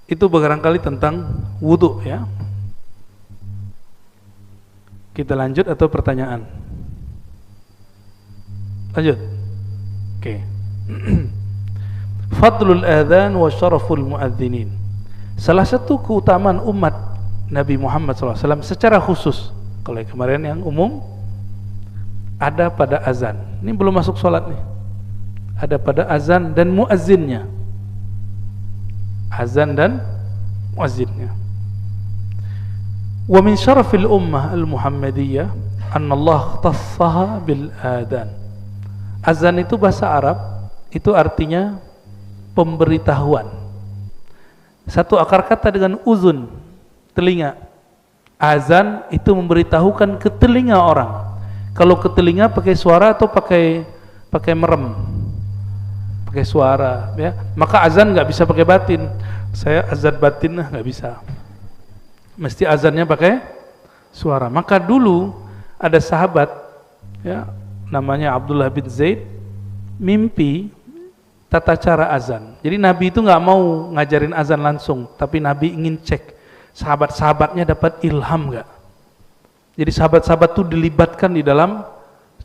Itu barangkali tentang wudu ya. Kita lanjut atau pertanyaan? Lanjut. Oke. Fadlul adzan wa syaraful muadzinin. Salah satu keutamaan umat Nabi Muhammad SAW secara khusus, kalau yang kemarin yang umum ada pada azan. Ini belum masuk sholat nih. Ada pada azan dan muazzinnya. Azan dan muazzinnya. Wa min syarafil ummah al-Muhammadiyah anna Allah ikhtassaha bil adzan. Azan itu bahasa Arab, itu artinya pemberitahuan. Satu akar kata dengan uzun, telinga. Azan itu memberitahukan ke telinga orang. Kalau ke telinga pakai suara atau pakai merem? Pakai suara, ya. Maka azan nggak bisa pakai batin. Saya azan batin nggak bisa. Mesti azannya pakai suara. Maka dulu ada sahabat, ya, namanya Abdullah bin Zaid, mimpi tata cara azan. Jadi Nabi itu nggak mau ngajarin azan langsung, tapi Nabi ingin cek sahabat-sahabatnya dapat ilham nggak. Jadi sahabat-sahabat itu dilibatkan di dalam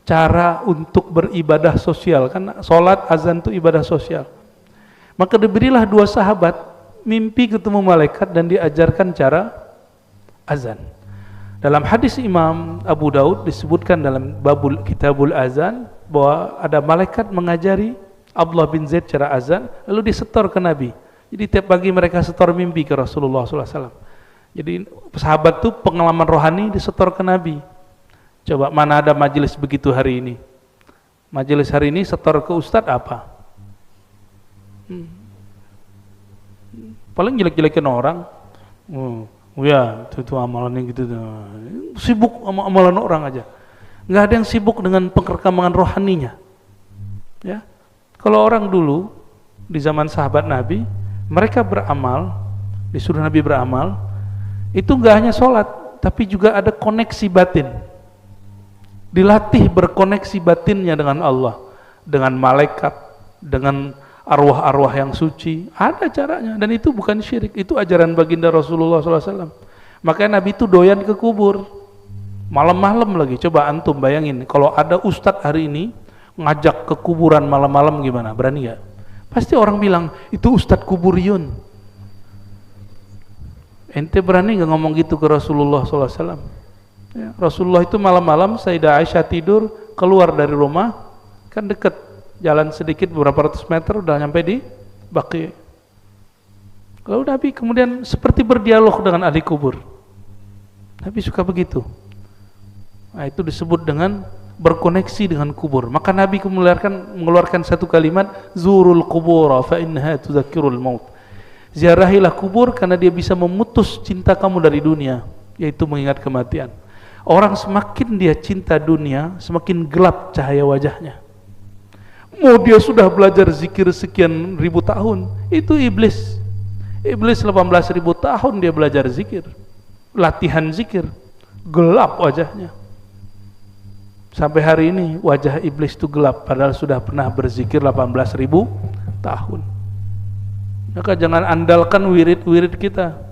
cara untuk beribadah sosial, kan sholat azan itu ibadah sosial. Maka diberilah dua sahabat mimpi ketemu malaikat dan diajarkan cara azan. Dalam hadis Imam Abu Daud disebutkan dalam babul kitabul azan bahwa ada malaikat mengajari Abdullah bin Zaid cara azan, lalu disetor ke Nabi. Jadi tiap pagi mereka setor mimpi ke Rasulullah SAW. Jadi sahabat itu pengalaman rohani disetor ke Nabi. Coba mana ada majelis begitu hari ini? Majelis hari ini setor ke ustadz apa? Paling jelek-jelekin orang. Ya, itu amalannya gitu. Sibuk sama amalan orang aja. Nggak ada yang sibuk dengan perkembangan rohaninya. Ya, kalau orang dulu di zaman sahabat Nabi, mereka beramal, disuruh Nabi beramal, itu nggak hanya sholat, tapi juga ada koneksi batin. Dilatih berkoneksi batinnya dengan Allah, dengan malaikat, dengan arwah-arwah yang suci. Ada caranya, dan itu bukan syirik, itu ajaran baginda Rasulullah SAW. Makanya Nabi itu doyan ke kubur malam-malam lagi. Coba antum bayangin kalau ada ustadz hari ini ngajak ke kuburan malam-malam, gimana? Berani gak? Pasti orang bilang itu ustadz kuburiyun. Ente berani gak ngomong gitu ke Rasulullah SAW? Ya, Rasulullah itu malam-malam Sayyidah Aisyah tidur, keluar dari rumah, kan deket, jalan sedikit beberapa ratus meter udah nyampe di Baqi. Lalu Nabi kemudian seperti berdialog dengan ahli kubur. Nabi suka begitu. Nah, itu disebut dengan berkoneksi dengan kubur. Maka Nabi mengeluarkan satu kalimat, zurul qubura fa innaha tudzakkirul maut. Ziarahilah kubur karena dia bisa memutus cinta kamu dari dunia, yaitu mengingat kematian. Orang semakin dia cinta dunia, semakin gelap cahaya wajahnya. Mau dia sudah belajar zikir sekian ribu tahun, itu iblis. Iblis 18.000 tahun dia belajar zikir, latihan zikir, gelap wajahnya. Sampai hari ini wajah iblis itu gelap, padahal sudah pernah berzikir 18.000 tahun. Maka jangan andalkan wirid-wirid kita.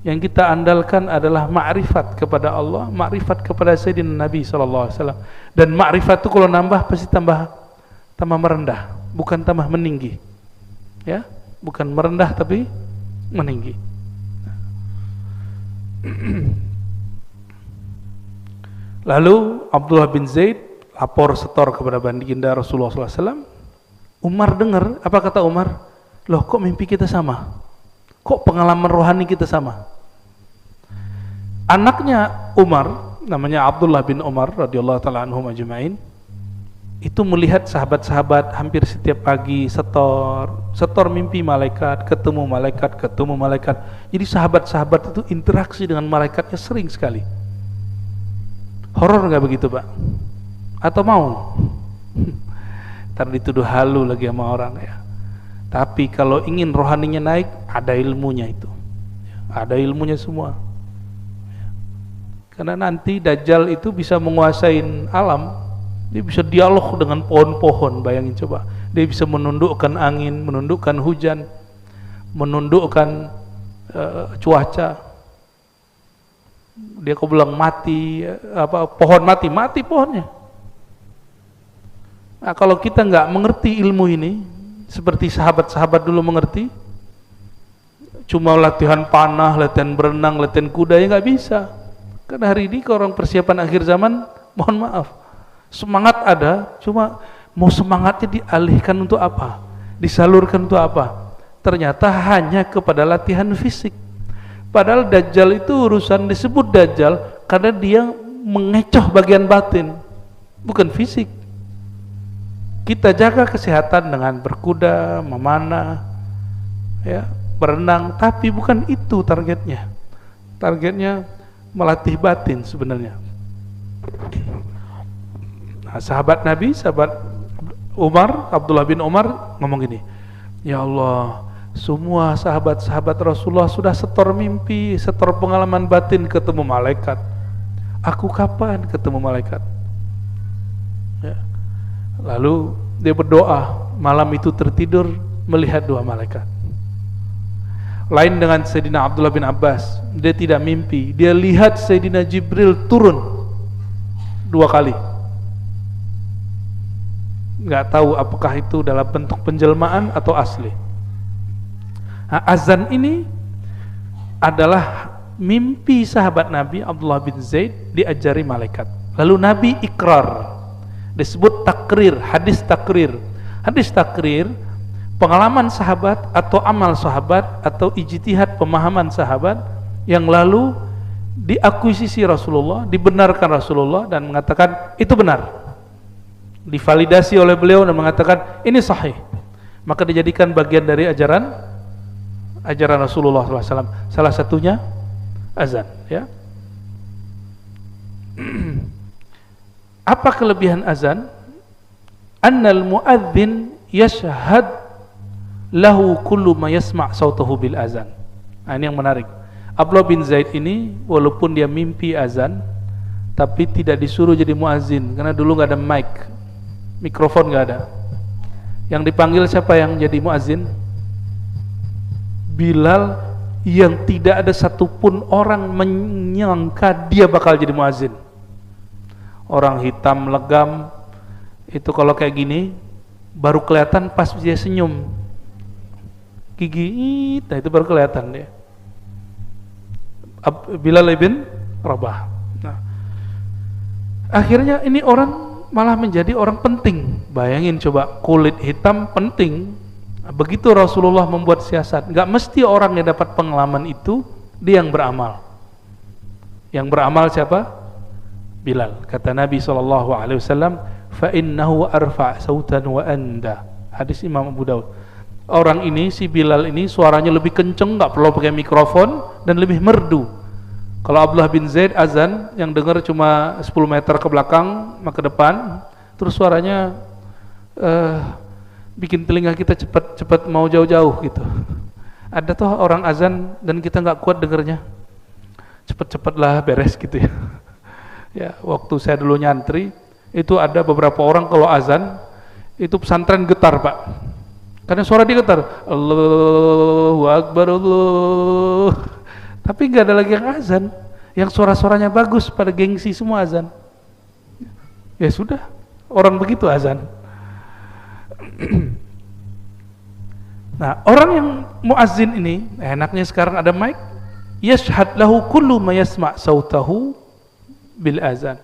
Yang kita andalkan adalah ma'rifat kepada Allah, ma'rifat kepada Sayyidina Nabi SAW. Dan ma'rifat itu kalau nambah pasti tambah merendah, bukan tambah meninggi. Ya, bukan merendah tapi meninggi. Lalu Abdullah bin Zaid lapor setor kepada baginda Rasulullah SAW. Umar dengar, apa kata Umar? Loh, kok mimpi kita sama? Kok pengalaman rohani kita sama? Anaknya Umar, namanya Abdullah bin Umar radhiyallahu taala anhum ajma'in, itu melihat sahabat-sahabat hampir setiap pagi setor mimpi malaikat, ketemu malaikat, ketemu malaikat. Jadi sahabat-sahabat itu interaksi dengan malaikatnya sering sekali. Horor nggak begitu, Pak? Atau mau? Ntar dituduh halu lagi sama orang ya. Tapi kalau ingin rohaninya naik, ada ilmunya itu. Ada ilmunya semua. Karena nanti Dajjal itu bisa menguasai alam. Dia bisa dialog dengan pohon-pohon, bayangin coba. Dia bisa menundukkan angin, menundukkan hujan, menundukkan cuaca. Dia kau bilang mati, pohon mati pohonnya. Nah, kalau kita nggak mengerti ilmu ini, seperti sahabat-sahabat dulu mengerti, cuma latihan panah, latihan berenang, latihan kuda ya nggak bisa. Karena hari ini kalau orang persiapan akhir zaman, mohon maaf, semangat ada, cuma mau semangatnya dialihkan untuk apa? Disalurkan untuk apa? Ternyata hanya kepada latihan fisik. Padahal Dajjal itu urusan disebut Dajjal karena dia mengecoh bagian batin, bukan fisik. Kita jaga kesehatan dengan berkuda, memanah, ya, berenang, tapi bukan itu targetnya. Targetnya melatih batin sebenarnya. Nah, sahabat Nabi, sahabat Umar, Abdullah bin Umar ngomong gini, ya Allah, semua sahabat-sahabat Rasulullah sudah setor mimpi, setor pengalaman batin ketemu malaikat. Aku kapan ketemu malaikat? Ya. Lalu dia berdoa, malam itu tertidur melihat dua malaikat. Lain dengan Sayyidina Abdullah bin Abbas, dia tidak mimpi, dia lihat Sayyidina Jibril turun 2 kali. Nggak tahu apakah itu dalam bentuk penjelmaan atau asli. Nah, azan ini adalah mimpi sahabat Nabi Abdullah bin Zaid diajari malaikat. Lalu Nabi ikrar, disebut takrir, hadis takrir. Hadis takrir pengalaman sahabat atau amal sahabat atau ijtihad pemahaman sahabat yang lalu diakuisisi Rasulullah, dibenarkan Rasulullah dan mengatakan itu benar, divalidasi oleh beliau dan mengatakan ini sahih, maka dijadikan bagian dari ajaran Rasulullah SAW. Salah satunya azan, ya. Apa kelebihan azan? Annal muadzin yashhad lahu kullu ma yasma' sautahu bil azan. Nah, ini yang menarik. Abdullah bin Zaid ini walaupun dia mimpi azan, tapi tidak disuruh jadi muazzin karena dulu nggak ada mikrofon nggak ada. Yang dipanggil siapa yang jadi muazzin? Bilal, yang tidak ada satupun orang menyangka dia bakal jadi muazzin. Orang hitam legam itu kalau kayak gini baru kelihatan pas dia senyum. Gigi, nah itu baru kelihatan dia. Bilal bin Rabah. Nah, akhirnya ini orang malah menjadi orang penting. Bayangin coba, kulit hitam penting. Begitu Rasulullah membuat siasat, nggak mesti orang yang dapat pengalaman itu dia yang beramal. Yang beramal siapa? Bilal. Kata Nabi SAW, fa innahu arfa' sautan wa anda. Hadis Imam Abu Daud. Orang ini, si Bilal ini suaranya lebih kenceng, nggak perlu pakai mikrofon dan lebih merdu. Kalau Abdullah bin Zaid azan yang dengar cuma 10 meter ke belakang, ke depan, terus suaranya bikin telinga kita cepat mau jauh-jauh gitu. Ada tuh orang azan dan kita nggak kuat dengernya, cepet-cepetlah beres gitu ya. Ya, waktu saya dulu nyantri itu ada beberapa orang kalau azan itu pesantren getar, Pak. Karena suara dia getar, Allahu Akbar, Allah. Tapi nggak ada lagi yang azan, yang suara-suaranya bagus, pada gengsi semua azan. Ya sudah, orang begitu azan. Nah, orang yang muazzin ini, enaknya sekarang ada mic, yashhad lahu kullu ma yasma' sautahu bil azan.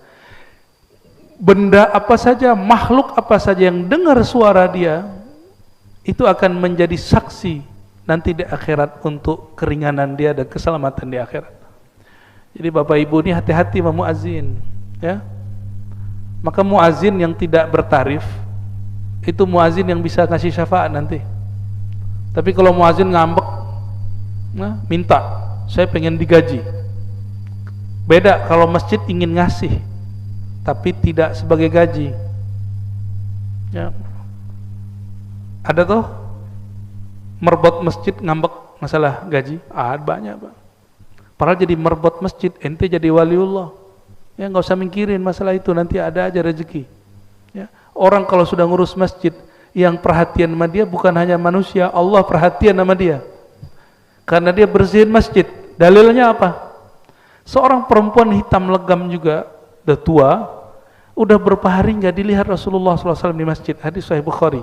Benda apa saja, makhluk apa saja yang dengar suara dia, itu akan menjadi saksi nanti di akhirat untuk keringanan dia dan keselamatan di akhirat. Jadi Bapak Ibu ini hati-hati sama muazzin, ya. Maka muazin yang tidak bertarif itu muazin yang bisa ngasih syafaat nanti. Tapi kalau muazin ngambek, nah, minta, saya pengen digaji. Beda kalau masjid ingin ngasih tapi tidak sebagai gaji. Ya. Ada tuh merbot masjid ngambek masalah gaji, banyak, Pak. Padahal jadi merbot masjid, ente jadi waliullah. Ya, nggak usah mikirin masalah itu, nanti ada aja rezeki. Ya. Orang kalau sudah ngurus masjid, yang perhatian sama dia bukan hanya manusia, Allah perhatian sama dia. Karena dia bersihin masjid. Dalilnya apa? Seorang perempuan hitam legam juga, udah tua, udah berapa hari nggak dilihat Rasulullah SAW di masjid. Hadis Sahih Bukhari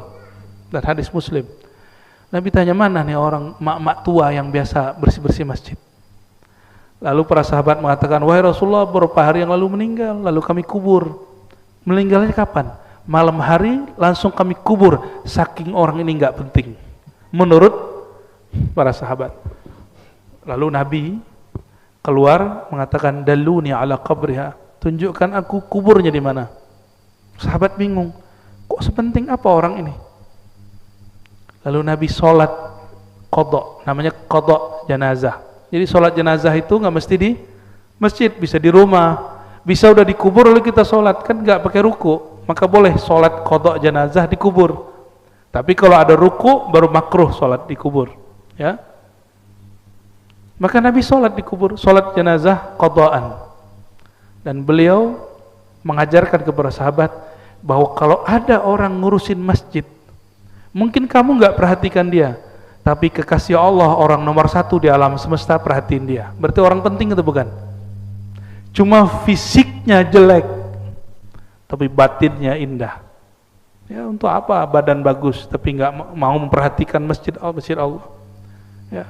dan hadis Muslim. Nabi tanya, mana nih orang mak-mak tua yang biasa bersih-bersih masjid? Lalu para sahabat mengatakan, wahai Rasulullah, beberapa hari yang lalu meninggal, lalu kami kubur. Meninggalnya kapan? Malam hari langsung kami kubur, saking orang ini nggak penting menurut para sahabat. Lalu Nabi keluar mengatakan, daluni ala qabriha, tunjukkan aku kuburnya di mana. Sahabat bingung, kok sepenting apa orang ini? Lalu Nabi sholat qadha, namanya qadha jenazah. Jadi sholat jenazah itu nggak mesti di masjid, bisa di rumah, bisa udah dikubur lalu kita sholat, kan nggak pakai ruku, maka boleh sholat qadha jenazah dikubur. Tapi kalau ada ruku baru makruh sholat dikubur, ya. Maka Nabi sholat dikubur, sholat jenazah qadhaan. Dan beliau mengajarkan kepada sahabat bahwa kalau ada orang ngurusin masjid, mungkin kamu nggak perhatikan dia, tapi kekasih Allah, orang nomor satu di alam semesta, perhatiin dia. Berarti orang penting itu bukan? Cuma fisiknya jelek, tapi batinnya indah. Ya, untuk apa badan bagus tapi nggak mau memperhatikan masjid Allah? Ya.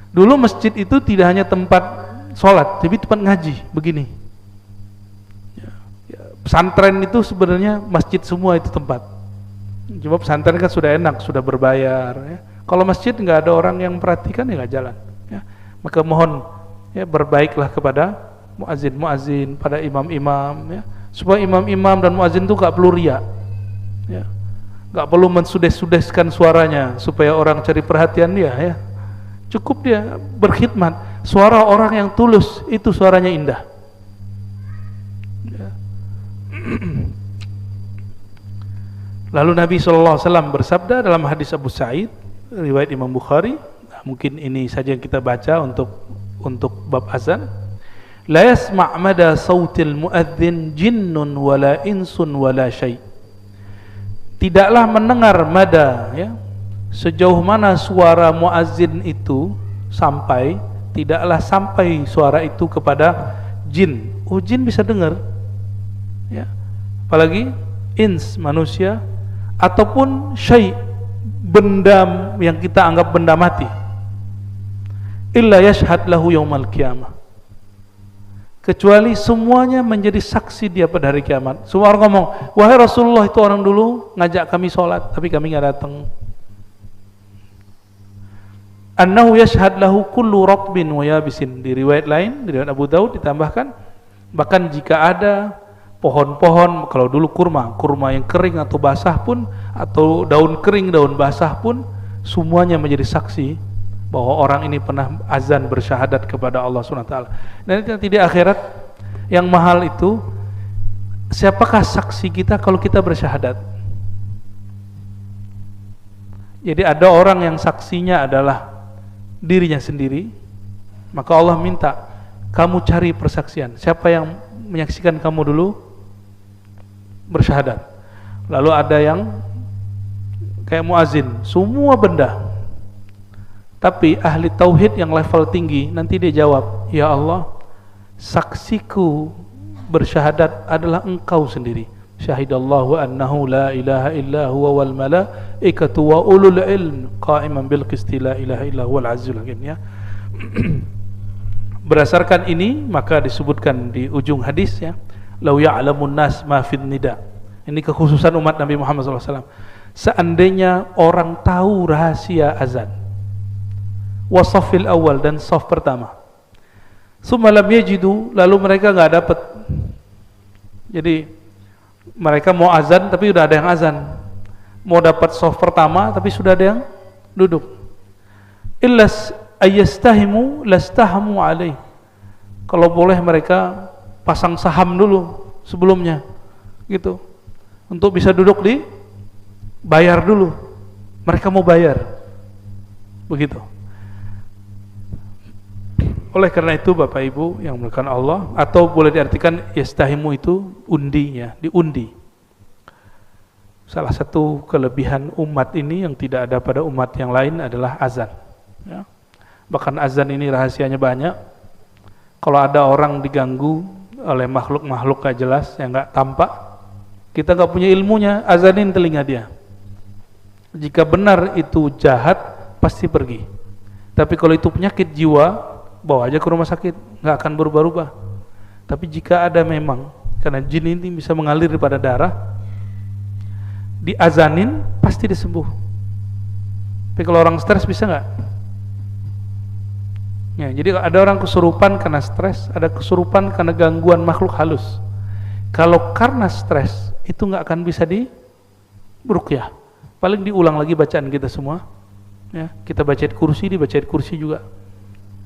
Dulu masjid itu tidak hanya tempat sholat, tapi tempat ngaji. Begini. Ya, pesantren itu sebenarnya masjid semua itu tempat. Cuma pesantren kan sudah enak, sudah berbayar. Ya. Kalau masjid nggak ada orang yang memperhatikan, ya nggak jalan. Ya. Maka mohon, ya, berbaiklah kepada muazin, pada imam-imam, ya, supaya imam-imam dan muazin itu nggak perlu riya, ya, nggak perlu mensudes-sudeskan suaranya supaya orang cari perhatian dia. Ya. Cukup dia berkhidmat. Suara orang yang tulus itu suaranya indah. Ya. Lalu Nabi SAW bersabda dalam hadis Abu Sa'id, riwayat Imam Bukhari, mungkin ini saja yang kita baca untuk bab azan. La yasma' mada sautil muadzin jinnun wala insun wala syai'. Tidaklah mendengar mada, ya, sejauh mana suara muazzin itu sampai, tidaklah sampai suara itu kepada jin. Oh, jin bisa dengar, ya, apalagi ins, manusia, ataupun syai', benda yang kita anggap benda mati. Illa yashhad lahu yaumal qiyamah, kecuali semuanya menjadi saksi dia pada hari kiamat. Semua orang ngomong, wahai Rasulullah, itu orang dulu ngajak kami sholat tapi kami nggak datang. Annahu yashhad lahu kullu ratbin wa yabisin. Di riwayat lain, di riwayat Abu Daud ditambahkan, bahkan jika ada pohon-pohon, kalau dulu kurma yang kering atau basah pun, atau daun kering, daun basah pun, semuanya menjadi saksi bahwa orang ini pernah azan bersyahadat kepada Allah SWT. Dan nanti di akhirat yang mahal itu, siapakah saksi kita kalau kita bersyahadat? Jadi ada orang yang saksinya adalah dirinya sendiri, maka Allah minta kamu cari persaksian, siapa yang menyaksikan kamu dulu bersyahadat. Lalu ada yang kayak muazin, semua benda, tapi ahli tauhid yang level tinggi, nanti dia jawab, ya Allah, saksiku bersyahadat adalah engkau sendiri. Syahidallahu annahu la ilaha illa huwa wal malaikatu wa ulul ilm qa'iman bil qisti la ilaha illa huwal azizul hakim, ya. Berdasarkan ini maka disebutkan di ujung hadis, ya, lau ya'lamun nas ma fid nida. Ini kekhususan umat Nabi Muhammad SAW. Seandainya orang tahu rahasia azan, wasafil awal, dan saf pertama, summa lam yajidu, lalu mereka enggak dapat. Jadi Mereka mau azan tapi udah ada yang azan, mau dapat soft pertama tapi sudah ada yang duduk. Illas ayastahimu lastahamu alaih. Kalau boleh mereka pasang saham dulu sebelumnya gitu, untuk bisa duduk di bayar dulu, mereka mau bayar begitu. Oleh karena itu Bapak Ibu yang dimuliakan Allah, atau boleh diartikan yastahimu itu undinya, diundi. Salah satu kelebihan umat ini yang tidak ada pada umat yang lain adalah azan ya. Bahkan azan ini rahasianya banyak. Kalau ada orang diganggu oleh makhluk-makhluk gak jelas yang gak tampak, kita gak punya ilmunya, azanin telinga dia. Jika benar itu jahat, pasti pergi. Tapi kalau itu penyakit jiwa, bawa aja ke rumah sakit, nggak akan berubah-ubah. Tapi jika ada memang, karena jin ini bisa mengalir pada darah, diazanin pasti disembuh. Tapi kalau orang stres bisa nggak? Ya, jadi ada orang kesurupan karena stres, ada kesurupan karena gangguan makhluk halus. Kalau karena stres, itu nggak akan bisa diruqyah. Paling diulang lagi bacaan kita semua. Ya, kita bacain kursi, dibacain kursi juga.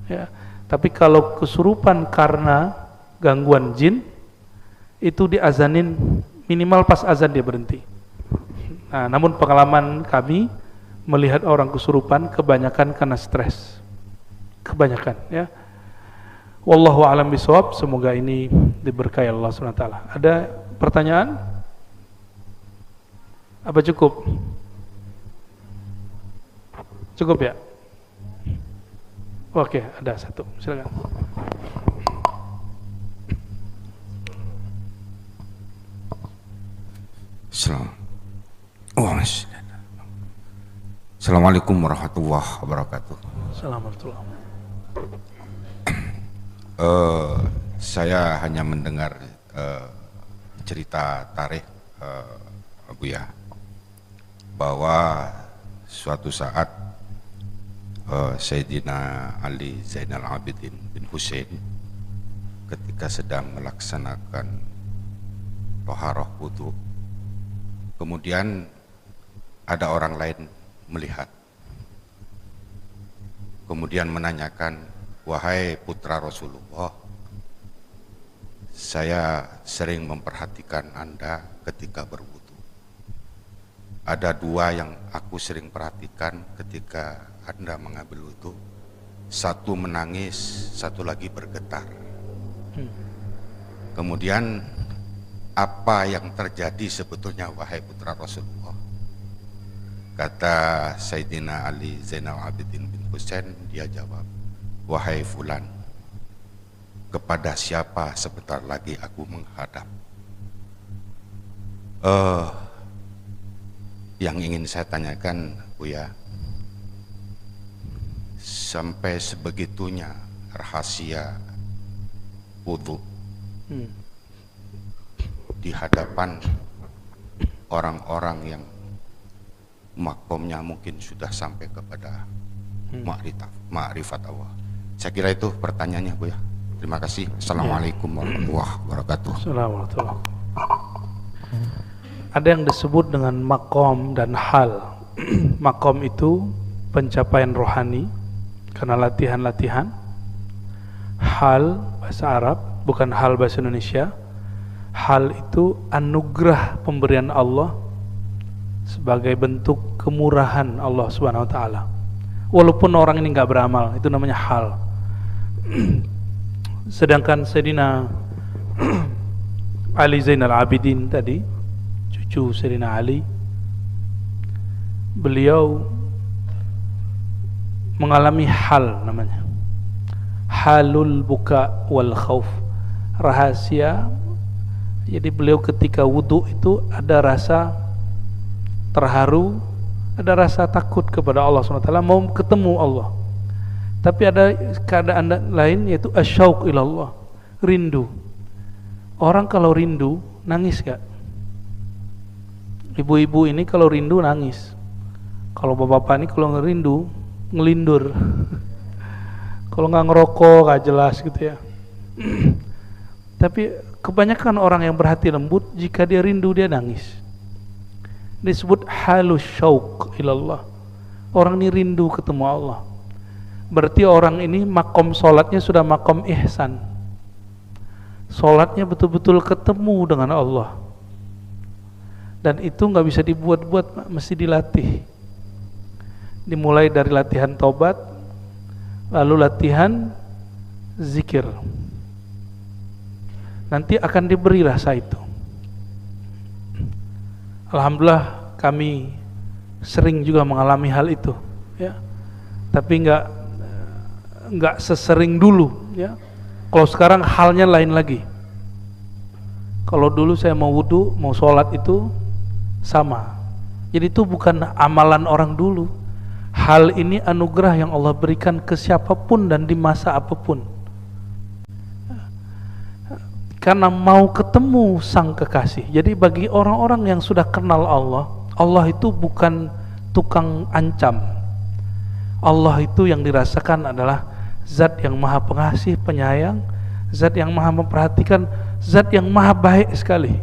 Ya, tapi kalau kesurupan karena gangguan jin, itu diazanin minimal pas azan dia berhenti. Nah, namun pengalaman kami melihat orang kesurupan kebanyakan karena stres, kebanyakan ya. Wallahu a'lam bishawab. Semoga ini diberkahi Allah SWT. Ada pertanyaan? Apa cukup? Cukup ya? Oke, ada satu. Silakan. Assalamualaikum warahmatullahi wabarakatuh. Assalamualaikum. Saya hanya mendengar cerita tarikh Buya, bahwa suatu saat Sayyidina Ali Zainal Abidin bin Husain ketika sedang melaksanakan toharoh wudu, kemudian ada orang lain melihat, kemudian menanyakan, wahai putra Rasulullah, saya sering memperhatikan Anda ketika berwudu. Ada dua yang aku sering perhatikan ketika Anda mengambil wudu, satu menangis, satu lagi bergetar. Kemudian apa yang terjadi sebetulnya wahai putra Rasulullah? Kata Sayyidina Ali Zainal Abidin bin Husain, dia jawab, wahai fulan, kepada siapa sebentar lagi aku menghadap? Yang ingin saya tanyakan, Buya, sampai sebegitunya rahasia wudu di hadapan orang-orang yang makomnya mungkin sudah sampai kepada ma'rifat Allah. Saya kira itu pertanyaannya, Buya. Terima kasih. Assalamualaikum warahmatullahi wabarakatuh. Assalamualaikum. Ada yang disebut dengan makom dan hal. Makom itu pencapaian rohani karena latihan-latihan. Hal bahasa Arab, bukan hal bahasa Indonesia. Hal itu anugerah pemberian Allah sebagai bentuk kemurahan Allah Subhanahu wa taala. Walaupun orang ini enggak beramal, itu namanya hal. Sedangkan Sayyidina Ali Zainal Abidin tadi, cucu Sayyidina Ali, beliau mengalami hal namanya halul buka wal khauf, rahasia. Jadi beliau ketika wudu itu ada rasa terharu, ada rasa takut kepada Allah SWT, mau ketemu Allah. Tapi ada keadaan lain, yaitu asyauq ilallah, rindu. Orang kalau rindu nangis gak? Ibu-ibu ini kalau rindu nangis. Kalau bapak-bapak ini kalau ngerindu ngelindur. Kalau nggak ngerokok gak jelas gitu ya. Tapi kebanyakan orang yang berhati lembut, jika dia rindu dia nangis. Disebut halus syauq ilallah. Orang ini rindu ketemu Allah. Berarti orang ini makom sholatnya sudah makom ihsan. Sholatnya betul-betul ketemu dengan Allah. Dan itu nggak bisa dibuat-buat, mesti dilatih. Dimulai dari latihan tobat, lalu latihan zikir. Nanti akan diberi rasa itu. Alhamdulillah kami sering juga mengalami hal itu, ya. Tapi nggak sesering dulu, ya. Kalau sekarang halnya lain lagi. Kalau dulu saya mau wudu, mau sholat itu sama. Jadi itu bukan amalan orang dulu. Hal ini anugerah yang Allah berikan ke siapapun dan di masa apapun. Karena mau ketemu sang kekasih. Jadi bagi orang-orang yang sudah kenal Allah, Allah itu bukan tukang ancam. Allah itu yang dirasakan adalah zat yang maha pengasih, penyayang, zat yang maha memperhatikan, zat yang maha baik sekali.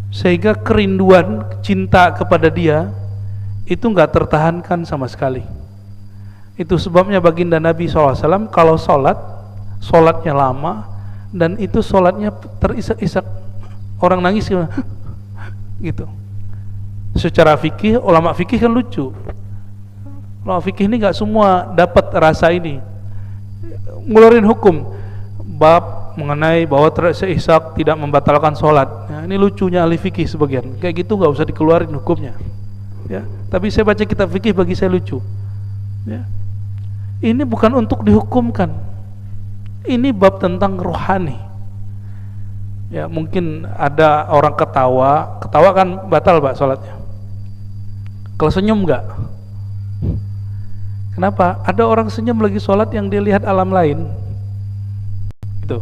Sehingga kerinduan, cinta kepada dia itu enggak tertahankan sama sekali. Itu sebabnya baginda Nabi SAW kalau sholatnya lama, dan itu sholatnya terisak-isak, orang nangis gitu. Secara fikih, ulama fikih kan lucu. Ulama fikih ini nggak semua dapat rasa ini. Ngeluarin hukum bab mengenai bahwa terisak-isak tidak membatalkan sholat. Ya, ini lucunya ahli fikih sebagian. Kayak gitu nggak usah dikeluarin hukumnya. Ya, tapi saya baca kitab fikih, bagi saya lucu. Ya. Ini bukan untuk dihukumkan. Ini bab tentang rohani. Ya, mungkin ada orang ketawa kan batal Pak sholatnya. Kalau senyum enggak? Kenapa? Ada orang senyum lagi sholat yang dia lihat alam lain. Gitu.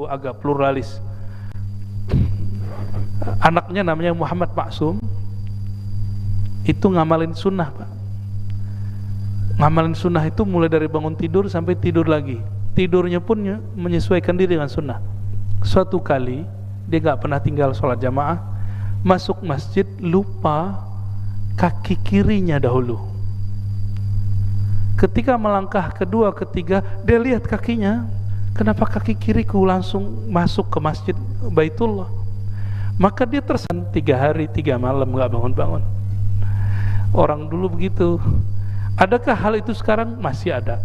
Agak pluralis. Anaknya namanya Muhammad Maksum, itu ngamalin sunnah Pak. Ngamalin sunnah itu mulai dari bangun tidur sampai tidur lagi. Tidurnya pun menyesuaikan diri dengan sunnah. Suatu kali dia gak pernah tinggal sholat jamaah, masuk masjid lupa kaki kirinya dahulu. Ketika melangkah kedua ketiga, dia lihat kakinya, kenapa kaki kiriku langsung masuk ke masjid Baitullah? Maka dia tersan 3 hari 3 malam gak bangun-bangun. Orang dulu begitu. Adakah hal itu sekarang? Masih ada.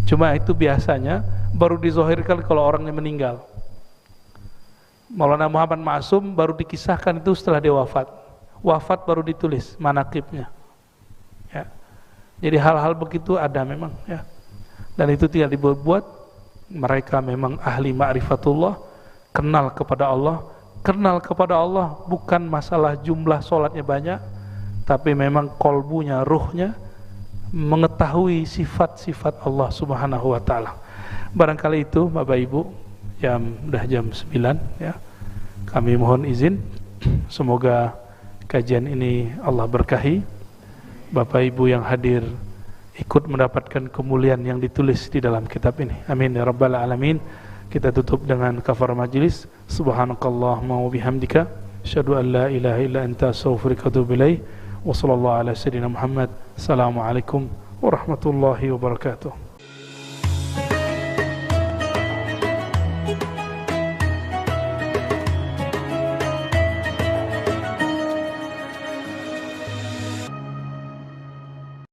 Cuma itu biasanya baru dizohirkan kalau orangnya meninggal. Maulana Muhammad Maksum baru dikisahkan itu setelah dia wafat. Wafat baru ditulis manaqibnya. Ya. Jadi hal-hal begitu ada memang, ya. Dan itu tidak dibuat-buat. Mereka memang ahli ma'rifatullah, kenal kepada Allah. Kenal kepada Allah bukan masalah jumlah sholatnya banyak, tapi memang kolbunya, ruhnya mengetahui sifat-sifat Allah subhanahu wa ta'ala. Barangkali itu Bapak Ibu, udah jam 9, ya. Kami mohon izin. Semoga kajian ini Allah berkahi. Bapak Ibu yang hadir ikut mendapatkan kemuliaan yang ditulis di dalam kitab ini. Amin ya rabbal alamin. Kita tutup dengan kafar majlis. Subhanakallahumma wa bihamdika asyhadu an la ilaha illa anta astaghfiruka wa atubu ilaik. Wa sallallahu ala sayyidina Muhammad. Assalamualaikum warahmatullahi wabarakatuh.